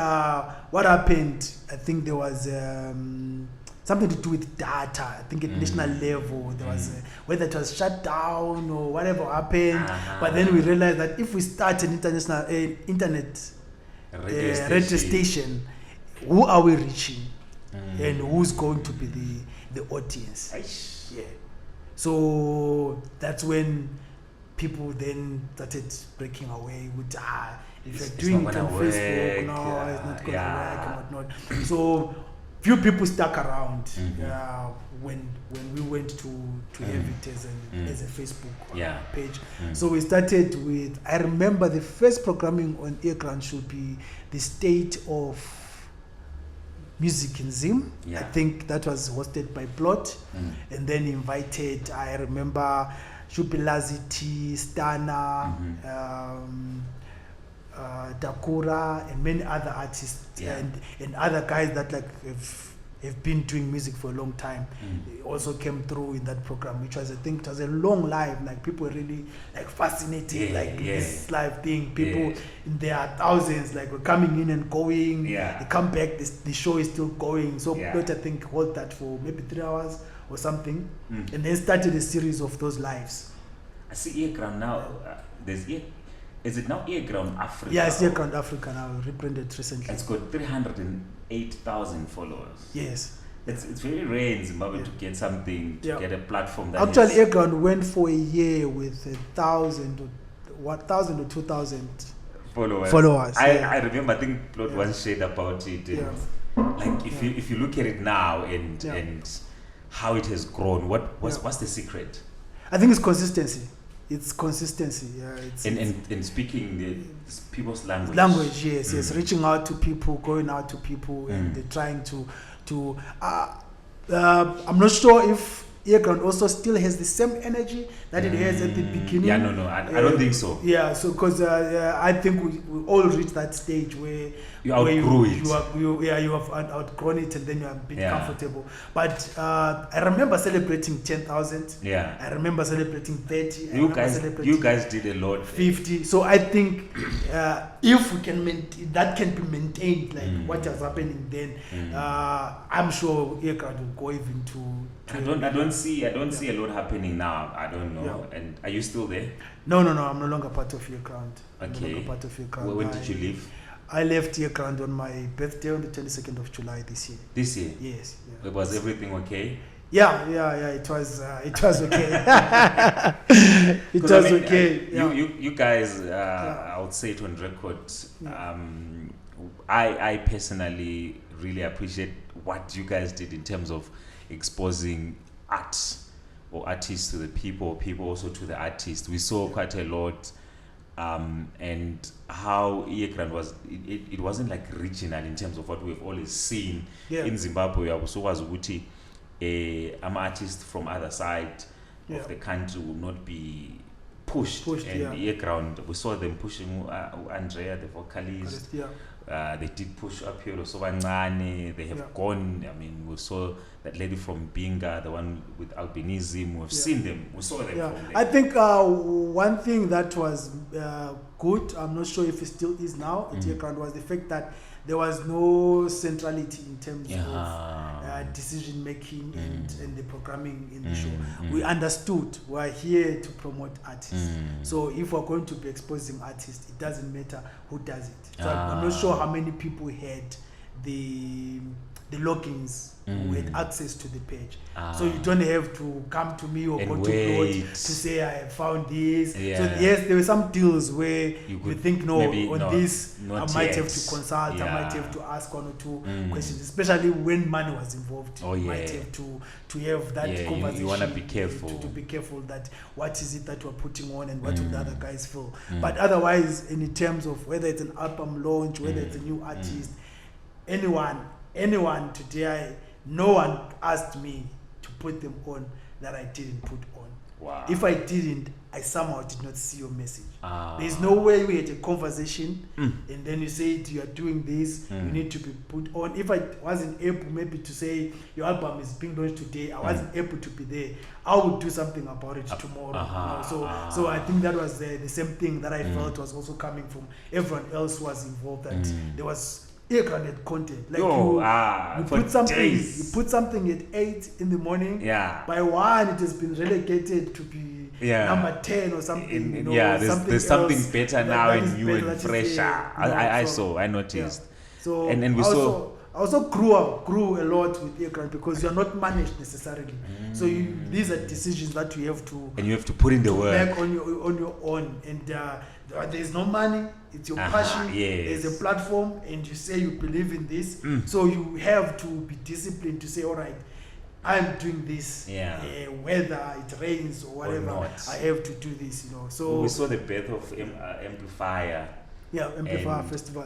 Speaker 2: what happened? I think there was something to do with data. I think at national level there was whether it was shut down or whatever happened. But then we realized that if we start an international internet radio station, who are we reaching and who's going to be the audience? So that's when people then started breaking away with if you're doing it on Facebook, it's not going to work and whatnot. So few people stuck around when we went to have it as a Facebook page. So we started with, I remember the first programming on Earground should be the state of music in Zim. I think that was hosted by Plot and then invited, I remember, should be Laziti, Stana, Dakura, and many other artists and other guys that have been doing music for a long time. They also came through in that program, which was, I think it was a long live. Like people were really fascinated, this live thing. People in their thousands, were coming in and going. They come back, the show is still going. So Plot, I think, hold that for maybe 3 hours or something, and then started a series of those lives.
Speaker 1: I see Earground now. Is it now Earground Africa?
Speaker 2: Yeah, it's Earground Africa now, rebranded recently.
Speaker 1: It's got 308,000 followers.
Speaker 2: Yes.
Speaker 1: It's very rare in Zimbabwe to get something, to get a platform that
Speaker 2: actually Earground went for a year with 1,000 or 2,000 followers.
Speaker 1: I remember, I think Plot once shared about it. And if you look at it now and how it has grown, what's the secret?
Speaker 2: I think it's consistency. It's consistency,
Speaker 1: and speaking the people's language.
Speaker 2: Language, yes, reaching out to people, going out to people, and they're trying to. I'm not sure if Earground also still has the same energy that it has at the beginning.
Speaker 1: I don't think so.
Speaker 2: So because I think we all reached that stage where
Speaker 1: you outgrew it.
Speaker 2: You have outgrown it, and then you are a bit comfortable. But I remember celebrating 10,000. I remember celebrating 30.
Speaker 1: You guys did a lot.
Speaker 2: 50. So I think if we can that can be maintained, what was happening then, I'm sure Earground will go even to.
Speaker 1: I don't see a lot happening now. I don't know. And are you still there?
Speaker 2: No. I'm no longer part of Earground.
Speaker 1: Okay. When did you leave?
Speaker 2: I left Earground on my birthday on the 22nd of July this year.
Speaker 1: This year?
Speaker 2: Yes.
Speaker 1: Was everything okay?
Speaker 2: Yeah. It was okay. It was okay.
Speaker 1: You guys, I would say it on record. I personally really appreciate what you guys did in terms of exposing art or artists to the people also to the artists. We saw quite a lot, and how Earground was. It wasn't regional in terms of what we've always seen in Zimbabwe. So was Uguti, an artist from other side of the country will not be pushed and Earground, we saw them pushing Andrea, the vocalist, they did push up here, so they have gone. I mean, we saw that lady from Binga, the one with albinism. We've seen them. We saw them. From there.
Speaker 2: I think one thing that was good, I'm not sure if it still is now, at Earground, was the fact that there was no centrality in terms of decision making and the programming in the show. We understood we're here to promote artists. So if we're going to be exposing artists, it doesn't matter who does it. So I'm not sure how many people had the logins who had access to the page. So you don't have to come to me or go to Plot to say I have found this. So yes, there were some deals where you think this I might have to consult, I might have to ask one or two questions, especially when money was involved. You might have to have that conversation.
Speaker 1: You want to be careful.
Speaker 2: To be careful that what is it that we're putting on and what will the other guys feel. But otherwise, in terms of whether it's an album launch, whether it's a new artist, anyone today, no one asked me to put them on that I didn't put on.
Speaker 1: Wow.
Speaker 2: If I didn't, I somehow did not see your message. There's no way we had a conversation and then you said you are doing this, you need to be put on. If I wasn't able maybe to say your album is being launched today, I wasn't able to be there, I would do something about it tomorrow. So I think that was the same thing that I felt was also coming from everyone else who was involved, that there was Earground content. Like you put something at 8 in the morning. By 1 it has been relegated to be number 10 or something.
Speaker 1: There's something better now and new and fresher. I noticed.
Speaker 2: So
Speaker 1: and we
Speaker 2: I also grew a lot with Earground because you are not managed necessarily. So these are decisions that you have to
Speaker 1: put in the work
Speaker 2: back on your own. And there's no money. It's your passion. There's a platform, and you say you believe in this. So you have to be disciplined to say, all right, I'm doing this. Whether it rains or whatever, I have to do this. So
Speaker 1: we saw the birth of Amplifier.
Speaker 2: Amplifier Festival.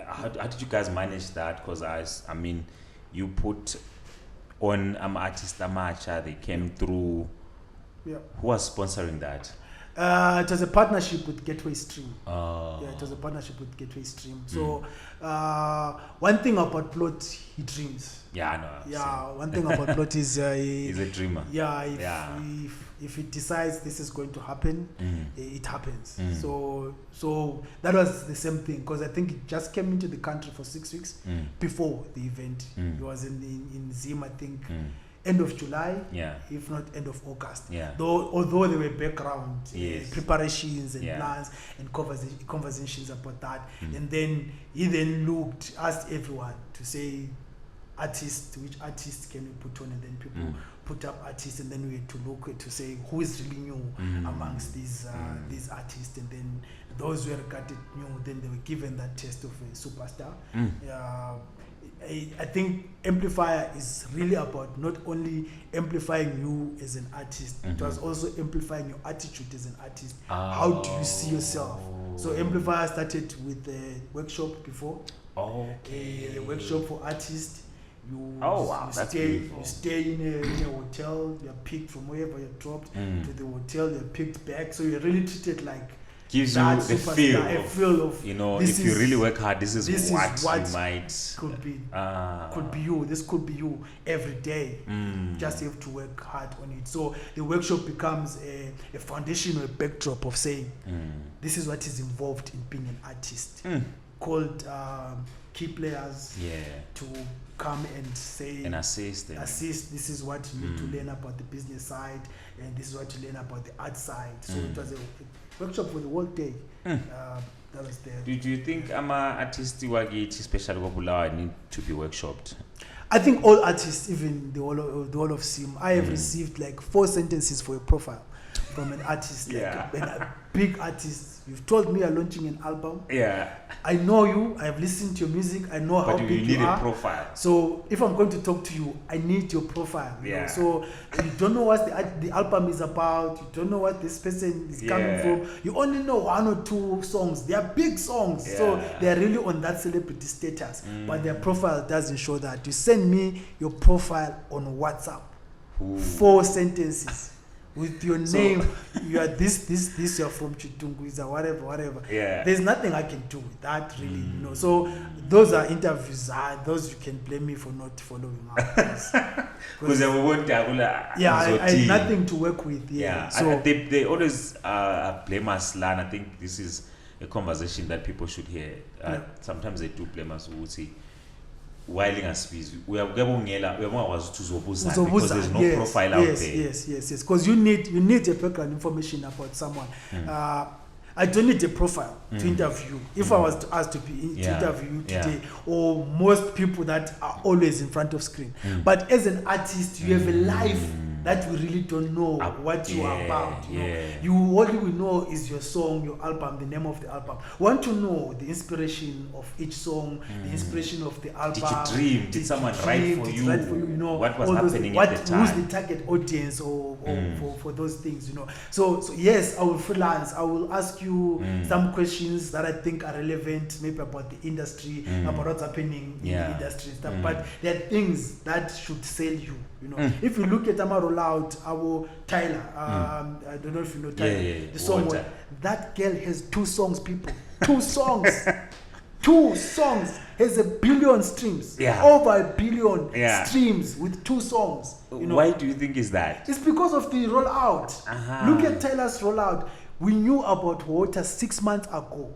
Speaker 1: How did you guys manage that? Because I mean, you put on artist Amacha. They came through. Who was sponsoring that?
Speaker 2: It was a partnership with Gateway Stream. It was a partnership with Gateway Stream. So one thing about Plot, he dreams. One thing about Plot is
Speaker 1: he's a dreamer.
Speaker 2: If he decides this is going to happen, it happens. So that was the same thing, because I think it just came into the country for 6 weeks before the event. It was in Zim, I think. End of July, if not end of August. Although there were background preparations and plans and conversations about that. And then he asked everyone to say which artists can we put on, and then people put up artists, and then we had to look to say who is really new amongst these artists, and then those who are regarded new, then they were given that test of a superstar. I think Amplifier is really about not only amplifying you as an artist, it was also amplifying your attitude as an artist. How do you see yourself? So Amplifier started with a workshop before. A workshop for artists. You stay in a hotel, you're picked from wherever you're dropped to the hotel, you're picked back. So you're really treated like
Speaker 1: gives you the feel of if you really work hard, this is what you might
Speaker 2: could be you. This could be you every day. Just have to work hard on it. So the workshop becomes a foundation or a backdrop of saying this is what is involved in being an artist. Called key players to come and say
Speaker 1: and assist.
Speaker 2: This is what you need to learn about the business side, and this is what you learn about the art side. So it was a workshop for the whole day. That was there.
Speaker 1: Do you think artists wakithi, especially Bulawayo, need to be workshopped?
Speaker 2: I think all artists, even the whole of SIM, I have received like 4 sentences for a profile from an artist, like a big artist. You've told me you're launching an album. I know you. I have listened to your music. I know how big you are. But you need a profile. So if I'm going to talk to you, I need your profile. You know? So you don't know what the album is about. You don't know what this person is coming from. You only know 1 or 2 songs. They are big songs. So they are really on that celebrity status. But their profile doesn't show that. You send me your profile on WhatsApp. 4 sentences. with your name, you are this, you're from Chitungwiza, whatever.
Speaker 1: Yeah.
Speaker 2: There's nothing I can do with that, really, you know. So those are interviews. Those you can blame me for not following up. Because I had nothing to work with.
Speaker 1: Yeah.
Speaker 2: So
Speaker 1: they always blame us, Lan. I think this is a conversation that people should hear. Sometimes they do blame us. We would say, whiling us busy. We are because there's no profile out there.
Speaker 2: Yes. Because you need a background information about someone. I don't need a profile to interview. If I was to ask to interview you today, or most people that are always in front of screen. But as an artist, you have a life that we really don't know what you are about. You know, you all we know is your song, your album, the name of the album. We want to know the inspiration of each song, the inspiration of the album.
Speaker 1: Did you dream? Did someone write for you?
Speaker 2: You know,
Speaker 1: what was happening at the time?
Speaker 2: Who's the target audience or for those things? You know. So yes, I will freelance. I will ask you some questions that I think are relevant, maybe about the industry, about what's happening in the industry and stuff. But there are things that should sell you. You know, if you look at Ama Rollout, our Tyler, I don't know if you know Tyler, the song where that girl has 2 songs, people. 2 songs. 2 songs has 1 billion streams. Over 1 billion streams with 2 songs. You know?
Speaker 1: Why do you think is that?
Speaker 2: It's because of the rollout. Look at Tyler's rollout. We knew about water 6 months ago.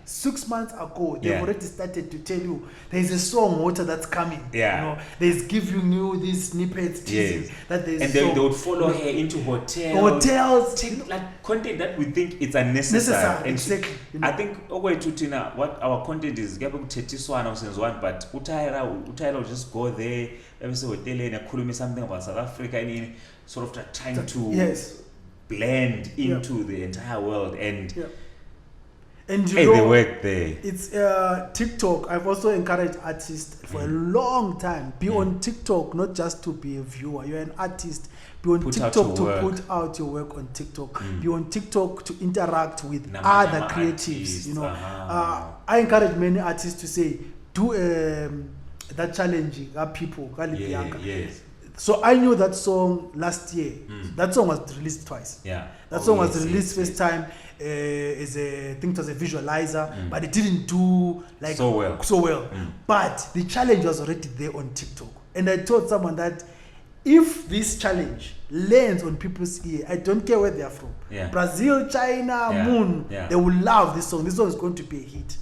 Speaker 2: 6 months ago, they've already started to tell you there's a song water that's coming. You know, there's giving you these snippets, teasing that there's
Speaker 1: and they would follow her into hotels,
Speaker 2: take
Speaker 1: like content that we think it's unnecessary.
Speaker 2: Exactly. You know?
Speaker 1: I think what our content is but Utayra will just go there, every hotel and something about South Africa and sort of trying to blend into the entire world and
Speaker 2: you know,
Speaker 1: they work there.
Speaker 2: It's TikTok. I've also encouraged artists for a long time. Be on TikTok, not just to be a viewer. You're an artist. Be on TikTok to put out your work on TikTok. Be on TikTok to interact with other creatives. You know, I encourage many artists to say, do that challenge people. So I knew that song last year. That song was released twice. That song was released first time. I think it was a visualizer, but it didn't do like so well. But the challenge was already there on TikTok, and I told someone that if this challenge lands on people's ear, I don't care where they are from, Brazil, China, Moon, they will love this song. This song is going to be a hit.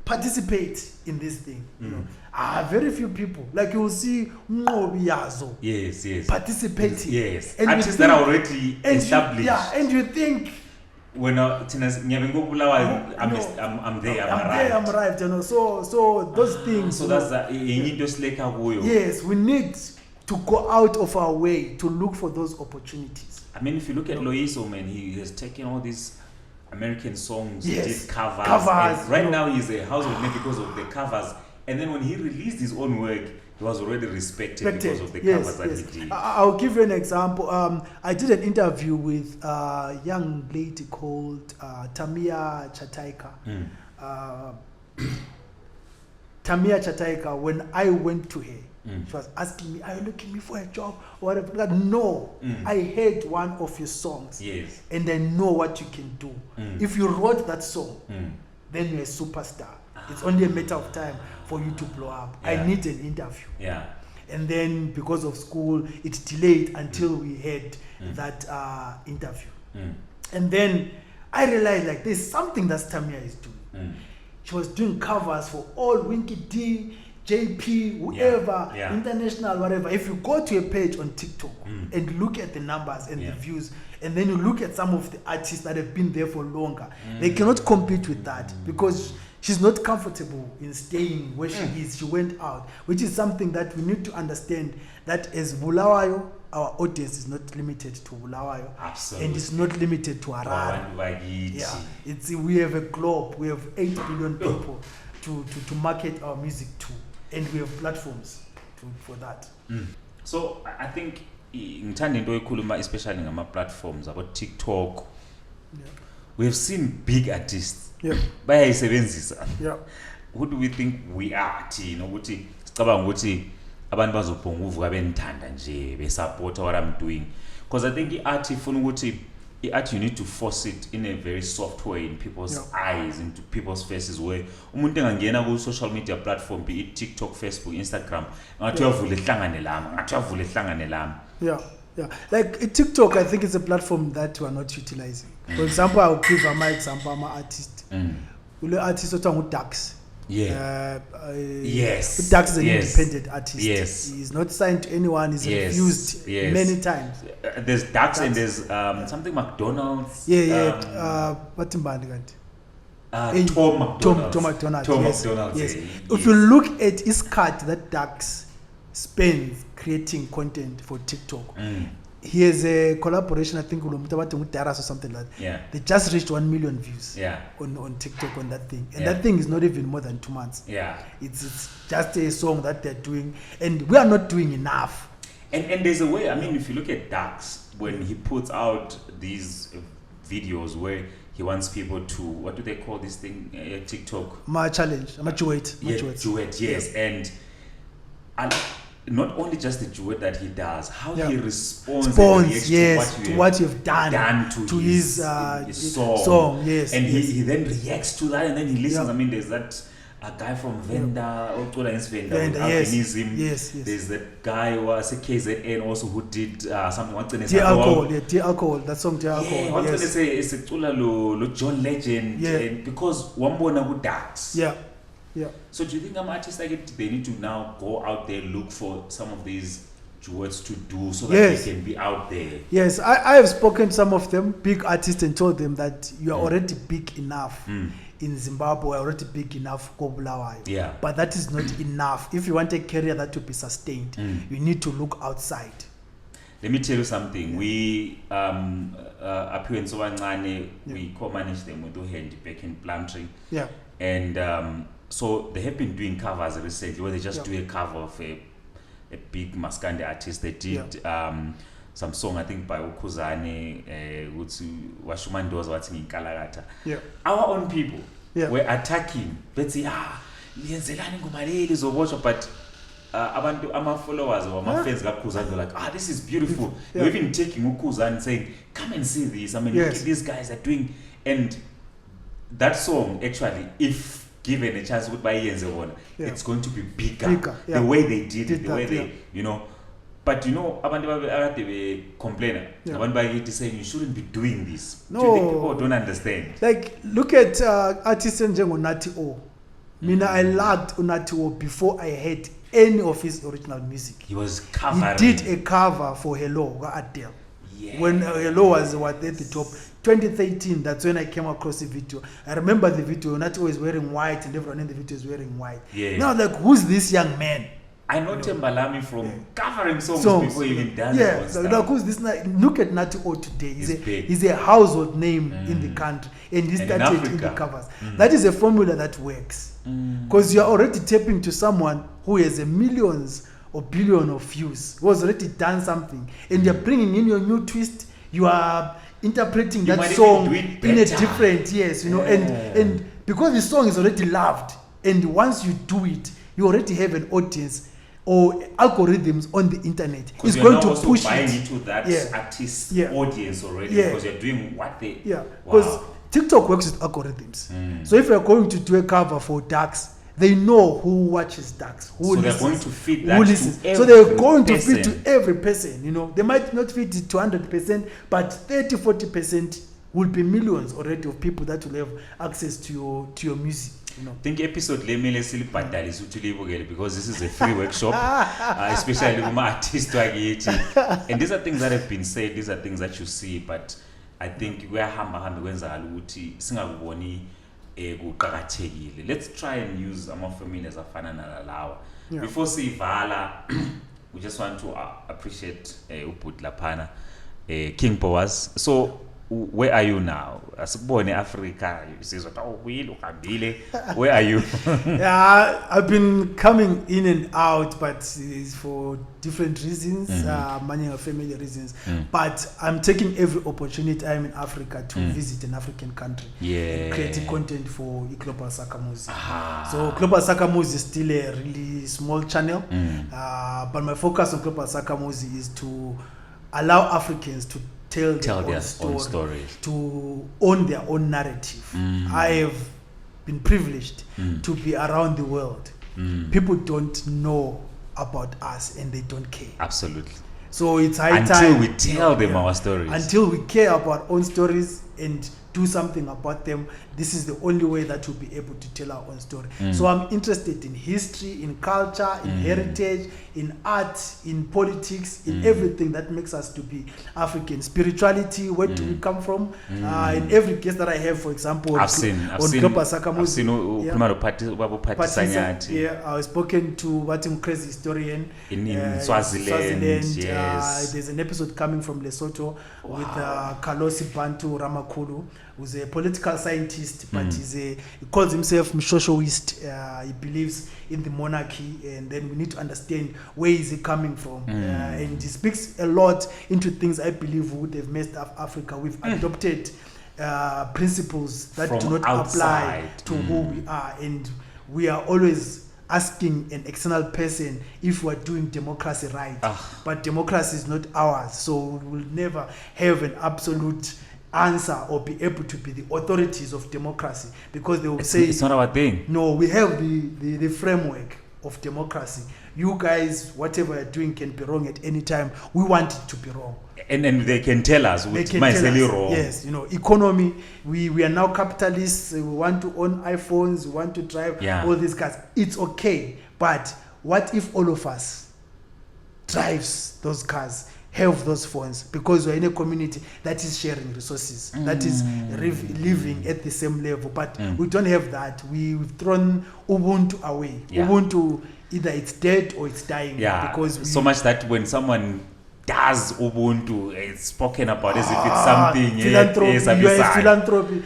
Speaker 2: Participate in this thing. You know, very few people like you will see
Speaker 1: Yazo
Speaker 2: participating.
Speaker 1: And artists that are already established.
Speaker 2: And you think.
Speaker 1: When I'm there, I'm
Speaker 2: arrived, you know. So those things.
Speaker 1: So that's
Speaker 2: yes, we need to go out of our way to look for those opportunities.
Speaker 1: I mean, if you look at Loiso, man, he has taken all these American songs, he did covers. Right now, he's a household name because of the covers. And then when he released his own work, he was already respected because of the covers that he did.
Speaker 2: I'll give you an example. I did an interview with a young lady called Tamia Chataika. Tamia Chataika, when I went to her, she was asking me, are you looking me for a job? Or whatever. No, I heard one of your songs. And I know what you can do. If you wrote that song, then you're a superstar. It's only a matter of time for you to blow up. I need an interview. And then because of school, it delayed until we had that interview. And then I realized like there's something that Tamia is doing. She was doing covers for all Winky D, JP, whoever, international, whatever. If you go to a page on TikTok and look at the numbers and the views, and then you look at some of the artists that have been there for longer, they cannot compete with that because she's not comfortable in staying where she is. She went out, which is something that we need to understand that as Bulawayo, our audience is not limited to Bulawayo.
Speaker 1: Absolutely.
Speaker 2: And it's not limited to Harare. We have a globe. We have 8 billion people to market our music to. And we have platforms for that.
Speaker 1: So I think especially on my platforms about TikTok, we have seen big artists. Who do we think we are? abantu bazobhonga uvuka benithanda nje besupport what I'm doing, because I think i-art ifuna ukuthi i-art you need to force it in a very soft way in people's eyes, into people's faces, where umuntu engangena ku social media platform, be it TikTok, Facebook, Instagram, ngathi uyavula ihlangane lami.
Speaker 2: Yeah, like TikTok, I think it's a platform that we are not utilizing. For example, I'll give my example. I'm an artist. Ule artist othwa Dax.
Speaker 1: Yes.
Speaker 2: Dax is an independent artist.
Speaker 1: Yes.
Speaker 2: He's not signed to anyone. He's refused many times.
Speaker 1: There's Dax and there's something McDonald's.
Speaker 2: What imbali kanti?
Speaker 1: Tom McDonald's.
Speaker 2: Tom McDonald's. Yes. If
Speaker 1: you
Speaker 2: look at his cut that Dax spends creating content for TikTok. He has a collaboration, I think, with Daras or something like that.
Speaker 1: Yeah.
Speaker 2: They just reached 1 million views on TikTok on that thing. And that thing is not even more than 2 months.
Speaker 1: Yeah.
Speaker 2: It's just a song that they're doing. And we are not doing enough.
Speaker 1: And there's a way, I mean, if you look at Dax, when he puts out these videos where he wants people to, what do they call this thing? TikTok?
Speaker 2: My challenge. My duet.
Speaker 1: Duet, yes. And not only just the duet that he does, how he responds
Speaker 2: to what you've done
Speaker 1: to his song.
Speaker 2: Yes.
Speaker 1: And he then reacts to that, and then he listens. I mean, there's that guy from Venda, with albinism.
Speaker 2: Yes.
Speaker 1: There's that guy who was a KZN also who did something.
Speaker 2: Dear Alcohol, that song Dear Alcohol.
Speaker 1: What can I say? It's a John Legend. And because one more now Dax.
Speaker 2: Yeah.
Speaker 1: So do you think artists like it, they need to now go out there, look for some of these duets to do so that they can be out there?
Speaker 2: Yes, I have spoken to some of them, big artists, and told them that you are already big enough in Zimbabwe, already big enough for Bulawayo.
Speaker 1: Yeah.
Speaker 2: But that is not enough. If you want a career that to be sustained, you need to look outside.
Speaker 1: Let me tell you something. We up here in Sowancane, we co-manage them with Handy back in Plumtree.
Speaker 2: Yeah.
Speaker 1: And so they have been doing covers recently, where they just do a cover of a big Maskandi artist. They did some song, I think, by Ukuzane, Washumandoza, what's in Kalagata. Our own people were attacking. Let's say, but our followers or my friends got Ukuzane, they're like, this is beautiful. They're even taking Ukuzane saying, come and see this. I mean, look at these guys are doing. And that song, actually, if given a chance by it's going to be bigger. The way they did it, the way they, But abantu they complain. Abantu saying you shouldn't be doing this.
Speaker 2: No.
Speaker 1: Do you think people don't understand?
Speaker 2: Like, look at artists njengo Nati O. Mina, I loved Nati O before I heard any of his original music.
Speaker 1: He was covering.
Speaker 2: He did a cover for Hello, Adele.
Speaker 1: Yeah.
Speaker 2: When Hello was at the top. 2013, that's when I came across the video. I remember the video, Nato is wearing white and everyone in the video is wearing white. Now, like, who's this young man?
Speaker 1: I know Tembalami from covering songs before he even does it.
Speaker 2: So like, who's this? Look at Nati O today. He's a household name in the country, and he started in the covers. That is a formula that works. Because you're already tapping to someone who has a millions or billion of views, who has already done something, and you're bringing in your new twist. You are interpreting that song in a different, and because the song is already loved, and once you do it, you already have an audience or algorithms on the internet. It's going to push
Speaker 1: it into that artist's audience already, because you're doing what they
Speaker 2: because TikTok works with algorithms. So if you're going to do a cover for Dax, they know who watches Dax, who listens,
Speaker 1: they're going to feed that to every
Speaker 2: so they're going to feed to every person. They might not feed it to 100%, but 30-40% will be millions already of people that will have access to your music.
Speaker 1: I think episode lemele silibhadalisa ukuthi ulibukele, because this is a free workshop, especially with artists wakithi. And these are things that have been said, these are things that you see, but I think kuyahamba kwenzakala ukuthi singakuboni kuqakathekile. Let's try and use ama-familiars afana nalawa. Before sivala, we just want to appreciate ubhuti laphana, King Boaz. So where are you now? Asikubone Africa, where are you?
Speaker 2: Yeah, I've been coming in and out, but it's for different reasons, money or family reasons. But I'm taking every opportunity I'm in Africa to visit an African country. And creating content for Iqembu La Bantu. So Global Sakamuzi is still a really small channel, but my focus on Global Sakamuzi is to allow Africans to tell their own story, to own their own narrative. I have been privileged to be around the world. People don't know about us and they don't care.
Speaker 1: Absolutely.
Speaker 2: So it's high time
Speaker 1: until we tell them our stories.
Speaker 2: Until we care about our own stories and do something about them, this is the only way that we'll be able to tell our own story. So I'm interested in history, in culture, in heritage, in art, in politics, in everything that makes us to be African. Spirituality, where do we come from? In every case that I have, for example,
Speaker 1: I've seen
Speaker 2: I've spoken to Watim crazy historian
Speaker 1: in Swaziland. Yes.
Speaker 2: There's an episode coming from Lesotho with Kalosi Bantu Ramakulu, who's a political scientist, but he calls himself Mshoshoist. He believes in the monarchy, and then we need to understand where is he coming from. And he speaks a lot into things I believe would have messed up Africa. We've adopted principles that from do not apply to who we are, and we are always asking an external person if we're doing democracy right. But democracy is not ours, so we will never have an absolute answer or be able to be the authorities of democracy, because they will say
Speaker 1: it's not our thing.
Speaker 2: No, we have the framework of democracy. You guys, whatever you're doing can be wrong at any time. We want it to be wrong.
Speaker 1: And they can tell us which might be wrong.
Speaker 2: Yes, economy, we are now capitalists. We want to own iPhones, we want to drive all these cars. It's okay, but what if all of us drives those cars, have those phones, because we're in a community that is sharing resources, that is living at the same level, but we don't have that. We've thrown Ubuntu away. Ubuntu, either it's dead or it's dying. Because
Speaker 1: so much that when someone does Ubuntu, it's spoken about as if it's something
Speaker 2: philanthropy.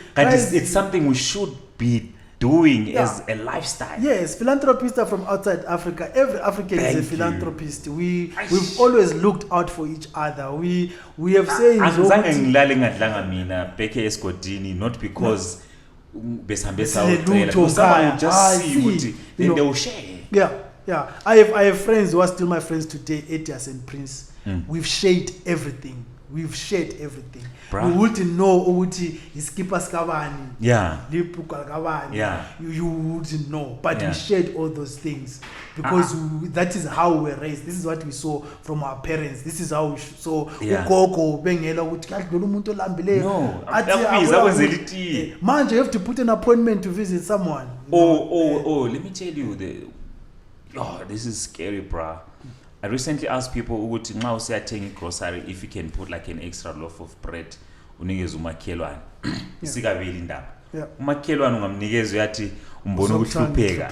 Speaker 1: It's something we should be doing as a lifestyle.
Speaker 2: Yes, philanthropists are from outside Africa. Every African is a philanthropist. We've always looked out for each other. We have saying
Speaker 1: not because someone just see then they will share.
Speaker 2: Yeah. I have friends who are still my friends today, Etias and Prince. We've shared everything. We wouldn't know Uti is Kipas Kavani. You wouldn't know. But we shared all those things because that is how we were raised. This is what we saw from our parents. This is how we saw Ukoko, Bengela, Man, you have to put an appointment to visit someone.
Speaker 1: Let me tell you, this is scary, bruh. I recently asked people who would now say taking grocery if you can put like an extra loaf of bread unikeze umakhelwane isikabili indaba umakhelwane ungamnikeza yathi umbona ukuhlupheka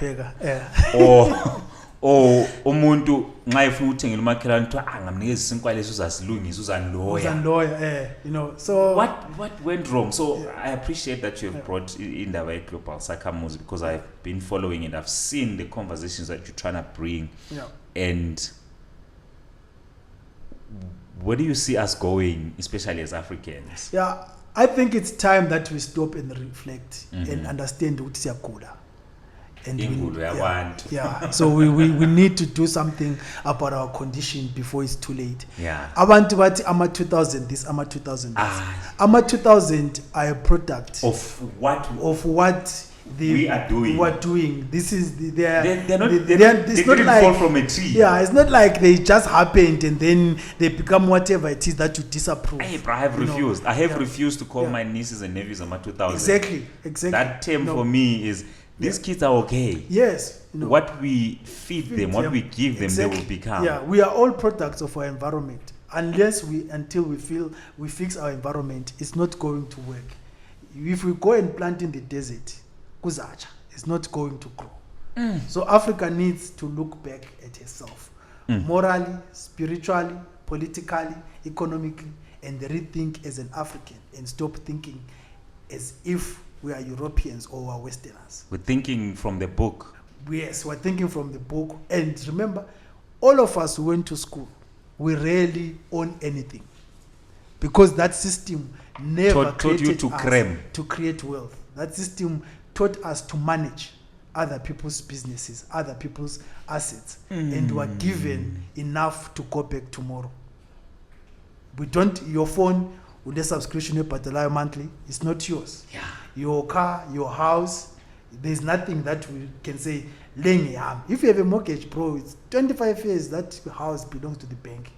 Speaker 1: umuntu nxa efuna ukuthengela umakhelwane uthi ngamnikeza isinkwa leso uzasilungisa uzaniloya
Speaker 2: so
Speaker 1: what went wrong? So I appreciate that you have brought indaba Global Sakamuzi, because I've been following and I've seen the conversations that you're trying to bring. And where do you see us going, especially as Africans?
Speaker 2: I think it's time that we stop and reflect and understand what is Yakula. So we need to do something about our condition before it's too late. Abantu bathi ama 2000 this, ama 2000 this. Ama 2000 are a product
Speaker 1: of what
Speaker 2: we are doing. This is
Speaker 1: they didn't fall from a tree.
Speaker 2: It's not like they just happened and then they become whatever it is that you disapprove.
Speaker 1: I have refused. I have refused to call my nieces and nephews ama 2000.
Speaker 2: Exactly.
Speaker 1: That term for me is these kids are okay.
Speaker 2: Yes.
Speaker 1: What we feed them, what we give them, they will become.
Speaker 2: We are all products of our environment. Until we feel we fix our environment, it's not going to work. If we go and plant in the desert, it's not going to grow. So Africa needs to look back at itself, morally, spiritually, politically, economically, and rethink as an African and stop thinking as if we are Europeans or we are Westerners.
Speaker 1: We're thinking from the book.
Speaker 2: Yes, we're thinking from the book. And remember, all of us who went to school, we rarely own anything. Because that system never
Speaker 1: taught you to
Speaker 2: us to create wealth. That system taught us to manage other people's businesses, other people's assets, and were given enough to go back tomorrow. We don't, your phone with the subscription you pay monthly, it's not yours.
Speaker 1: Yeah.
Speaker 2: Your car, your house, there's nothing that we can say, if you have a mortgage, bro, it's 25 years, that house belongs to the bank.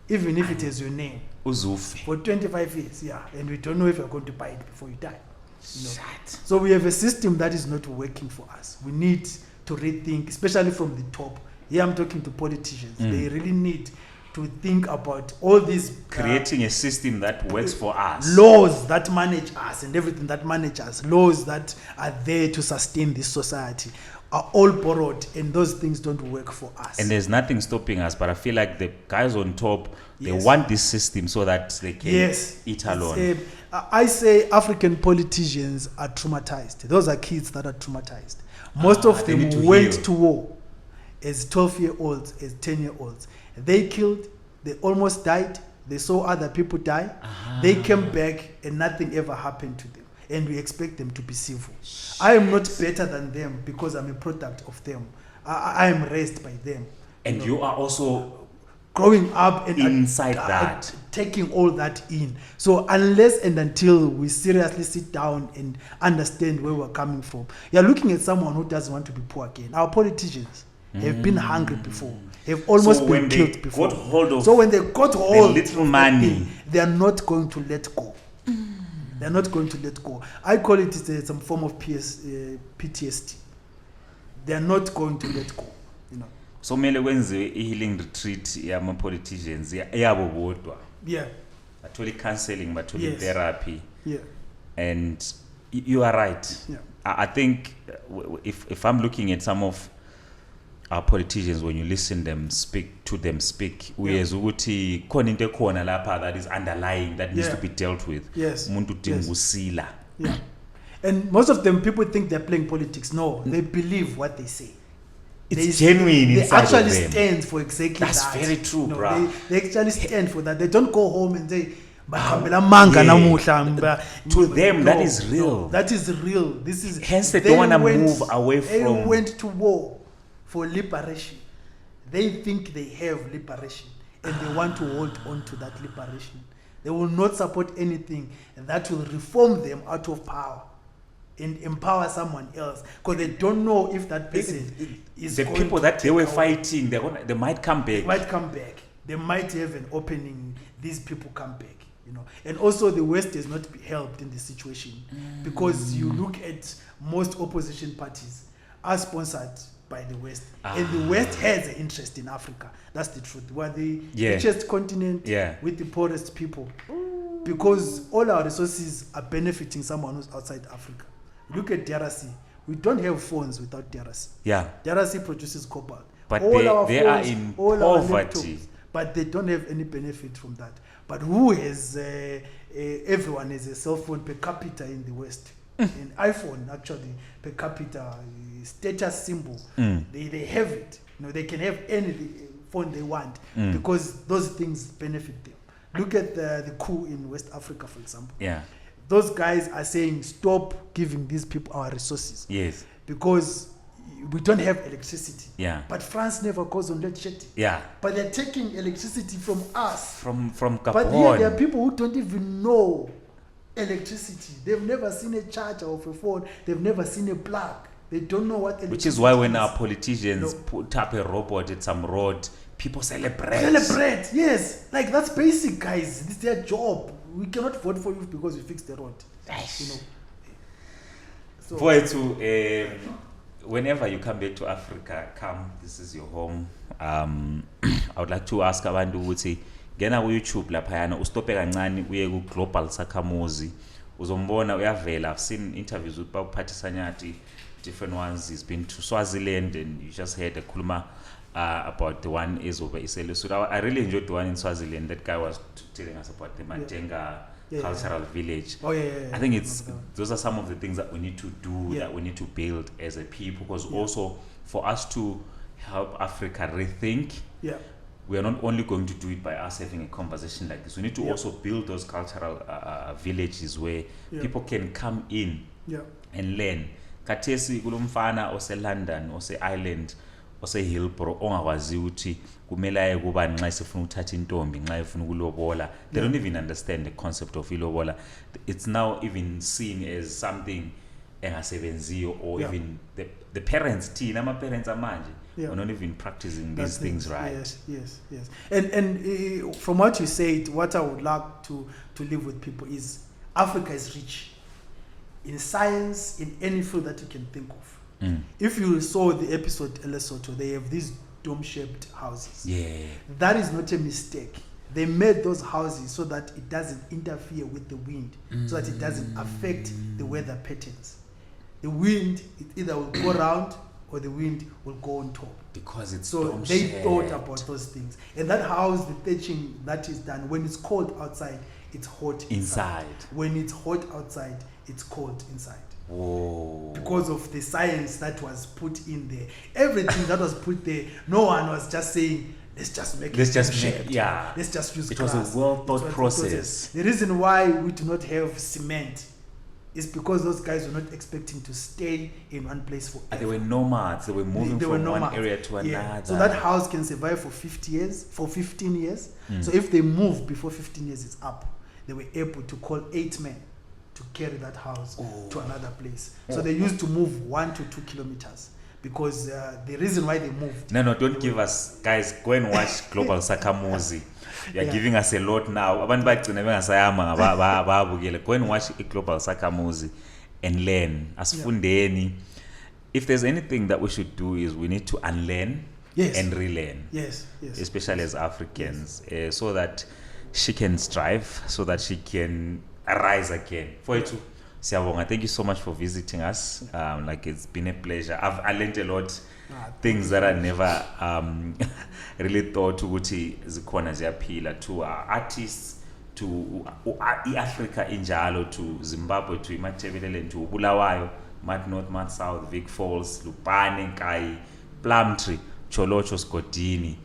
Speaker 2: Even if it is your name. For 25 years, yeah. And we don't know if you're going to buy it before you die. So we have a system that is not working for us. We need to rethink, especially from the top. Here I'm talking to politicians. They really need to think about all these
Speaker 1: creating a system that works for us,
Speaker 2: laws that manage us and everything that manage us, laws that are there to sustain this society are all borrowed, and those things don't work for us.
Speaker 1: And there's nothing stopping us, but I feel like the guys on top, they want this system so that they can eat alone.
Speaker 2: I say African politicians are traumatized. Those are kids that are traumatized. Most of them went to war as 12-year-olds, as 10-year-olds. They killed, they almost died, they saw other people die, they came back and nothing ever happened to them. And we expect them to be civil. I am not better than them because I'm a product of them. I am raised by them.
Speaker 1: And you are also
Speaker 2: growing up and
Speaker 1: inside that,
Speaker 2: taking all that in. So unless and until we seriously sit down and understand where we're coming from, you're looking at someone who doesn't want to be poor again. Our politicians have been hungry before, have almost been killed before. So when they got hold
Speaker 1: of little money,
Speaker 2: they are not going to let go. They're not going to let go. I call it some form of PTSD. They're not going to let go. You know.
Speaker 1: So mele kwenziwe healing retreat yama politicians yabo bodwa.
Speaker 2: Yeah.
Speaker 1: Bathole counseling, bathole therapy.
Speaker 2: Yeah.
Speaker 1: And you are right.
Speaker 2: Yeah.
Speaker 1: I think if I'm looking at some of our politicians, when you listen them speak, uyezwa ukuthi khona into ekhona lapha that is underlying, that needs to be dealt with.
Speaker 2: Yes.
Speaker 1: Umuntu udinga usila.
Speaker 2: Yeah. And most of them, people think they're playing politics. No, they believe what they say.
Speaker 1: It's genuine.
Speaker 2: They actually stand for exactly that.
Speaker 1: That's very true,
Speaker 2: no,
Speaker 1: bro.
Speaker 2: They actually stand for that. They don't go home and say, to them,
Speaker 1: that is real.
Speaker 2: No, that is real. This is
Speaker 1: hence they don't want to move away from.
Speaker 2: They went to war for liberation. They think they have liberation and they want to hold on to that liberation. They will not support anything that will reform them out of power and empower someone else, because they don't know if that person is
Speaker 1: the people that they were fighting. They might come back.
Speaker 2: They might come back. They might have an opening. These people come back. You know, and also the West has not helped in this situation, because you look at most opposition parties are sponsored by the West, and the West has an interest in Africa. That's the truth. We're the richest continent with the poorest people, because all our resources are benefiting someone who's outside Africa. Look at DRC. We don't have phones without DRC.
Speaker 1: Yeah,
Speaker 2: DRC produces cobalt,
Speaker 1: but they are in poverty.
Speaker 2: But they don't have any benefit from that. But who has everyone has a cell phone per capita in the West? An iPhone actually per capita status symbol. They have it. You know, they can have any phone they want because those things benefit them. Look at the coup in West Africa, for example.
Speaker 1: Yeah,
Speaker 2: those guys are saying stop giving these people our resources.
Speaker 1: Yes,
Speaker 2: because we don't have electricity.
Speaker 1: Yeah.
Speaker 2: But France never goes on electricity.
Speaker 1: Yeah.
Speaker 2: But they're taking electricity from us.
Speaker 1: From Gabon.
Speaker 2: But here there are people who don't even know electricity. They've never seen a charger of a phone. They've never seen a plug. They don't know what electricity is.
Speaker 1: Which is why when our politicians put up a robot at some road, people celebrate.
Speaker 2: Celebrate, yes. Like, that's basic, guys. It's their job. We cannot vote for you because you fixed the road. You know.
Speaker 1: So, for it to whenever you come back to Africa, this is your home. I would like to ask Yabantu ukuthi ngena ku YouTube laphayana ustope kancane uye ku Global Sakhamuzi uzombona uyavela. I've seen interviews with Phathi Sanyati, different ones. He's been to Swaziland and you just heard ekhuluma about the one is over Iselusut. I really enjoyed the one in Swaziland. That guy was telling us about the Matenga cultural village. I think those are some of the things that we need to do, that we need to build as a people, because also for us to help Africa rethink, we are not only going to do it by us having a conversation like this. We need to also build those cultural villages where people can come in and learn. Kathesi kulumfana ose London ose Ireland ose Hillbrow ongakwazi ukuthi kumele aye kuba nxa sifuna ukuthatha intombi nxa ifuna ukulobola. They don't even understand the concept of ilobola. It's now even seen as something engasebenziyo, or even the parents, thina ama parents amanje, we're not even practicing these things right.
Speaker 2: Yes. And from what you said, what I would like to leave with people is Africa is rich in science, in any field that you can think of. If you saw the episode Lesotho, they have these dome-shaped houses. That is not a mistake. They made those houses so that it doesn't interfere with the wind, so that it doesn't affect the weather patterns. The wind, it either will go around or the wind will go on top.
Speaker 1: Because it's
Speaker 2: so they thought about those things. And that house, the thatching that is done, when it's cold outside, it's hot inside. When it's hot outside, it's cold inside.
Speaker 1: Whoa.
Speaker 2: Because of the science that was put in there. Everything that was put there, no one was just saying, let's just use
Speaker 1: it
Speaker 2: glass.
Speaker 1: Was a well thought process.
Speaker 2: The reason why we do not have cement is because those guys were not expecting to stay in one place forever.
Speaker 1: They were nomads. They were moving from one area to another.
Speaker 2: So that house can survive for 15 years. So if they move before 15 years is up, they were able to call 8 men to carry that house to another place. So they used to move 1 to 2 kilometers. Because the reason why they moved.
Speaker 1: No, don't give us, guys, go and watch Global Sakamuzi. You're giving us a lot now. Go and watch Global Sakamuzi and learn. As fundeni, if there's anything that we should do is we need to unlearn and relearn.
Speaker 2: Yes.
Speaker 1: Especially as Africans, so that she can strive, so that she can arise again. For it to Siyabonga, thank you so much for visiting us. It's been a pleasure. I learned a lot, things that I never really thought ukuthi zikhona ziyaphila, to artists, to Africa injalo, to Zimbabwe, to Imatebelele, to Bulawayo, Mat North, Mat South, Vic Falls, Lupane, Kai, Plumtree, Cholocho, Skodini.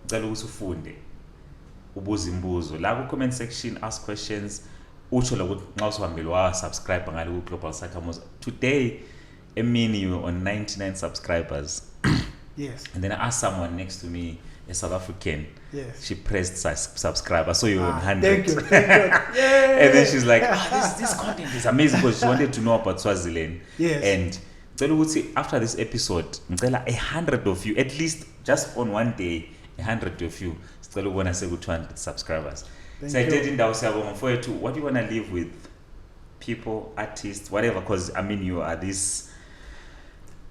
Speaker 1: Cela usufunde ubuza imbuzo la ku comment section, ask questions. Subscribe Global Sakamuzi. Today, you're on 99 subscribers.
Speaker 2: Yes.
Speaker 1: And then I asked someone next to me, a South African.
Speaker 2: Yes.
Speaker 1: She pressed subscribe. I saw you on 100.
Speaker 2: Thank you.
Speaker 1: And then she's like, this content is amazing, because she wanted to know about Swaziland.
Speaker 2: Yes.
Speaker 1: And after this episode, 100 of you, at least just on one day, 100 of you, still want to say 200 subscribers. So I did in Dausabong for you too. What do you want to leave with people, artists, whatever? Because you are this.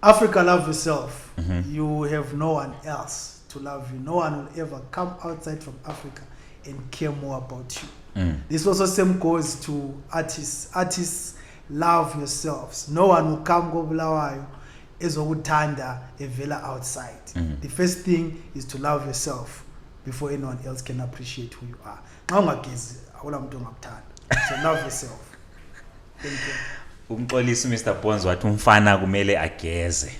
Speaker 2: Africa, love yourself. You have no one else to love you. No one will ever come outside from Africa and care more about you. This also same goes to artists. Artists, love yourselves. No one will come go Bulawayo ezokutanda evela outside. The first thing is to love yourself before anyone else can appreciate who you are. So love yourself. Thank you.
Speaker 1: Umxolisi Mr. Bonzo wathi umfana kumele ageze.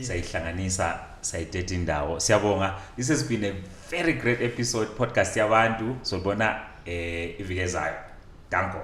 Speaker 1: Sayihlanganisa sayithetha indawo. Siyabonga. This has been a very great episode podcast Yabantu. Sobona ivike ezayo. Danko.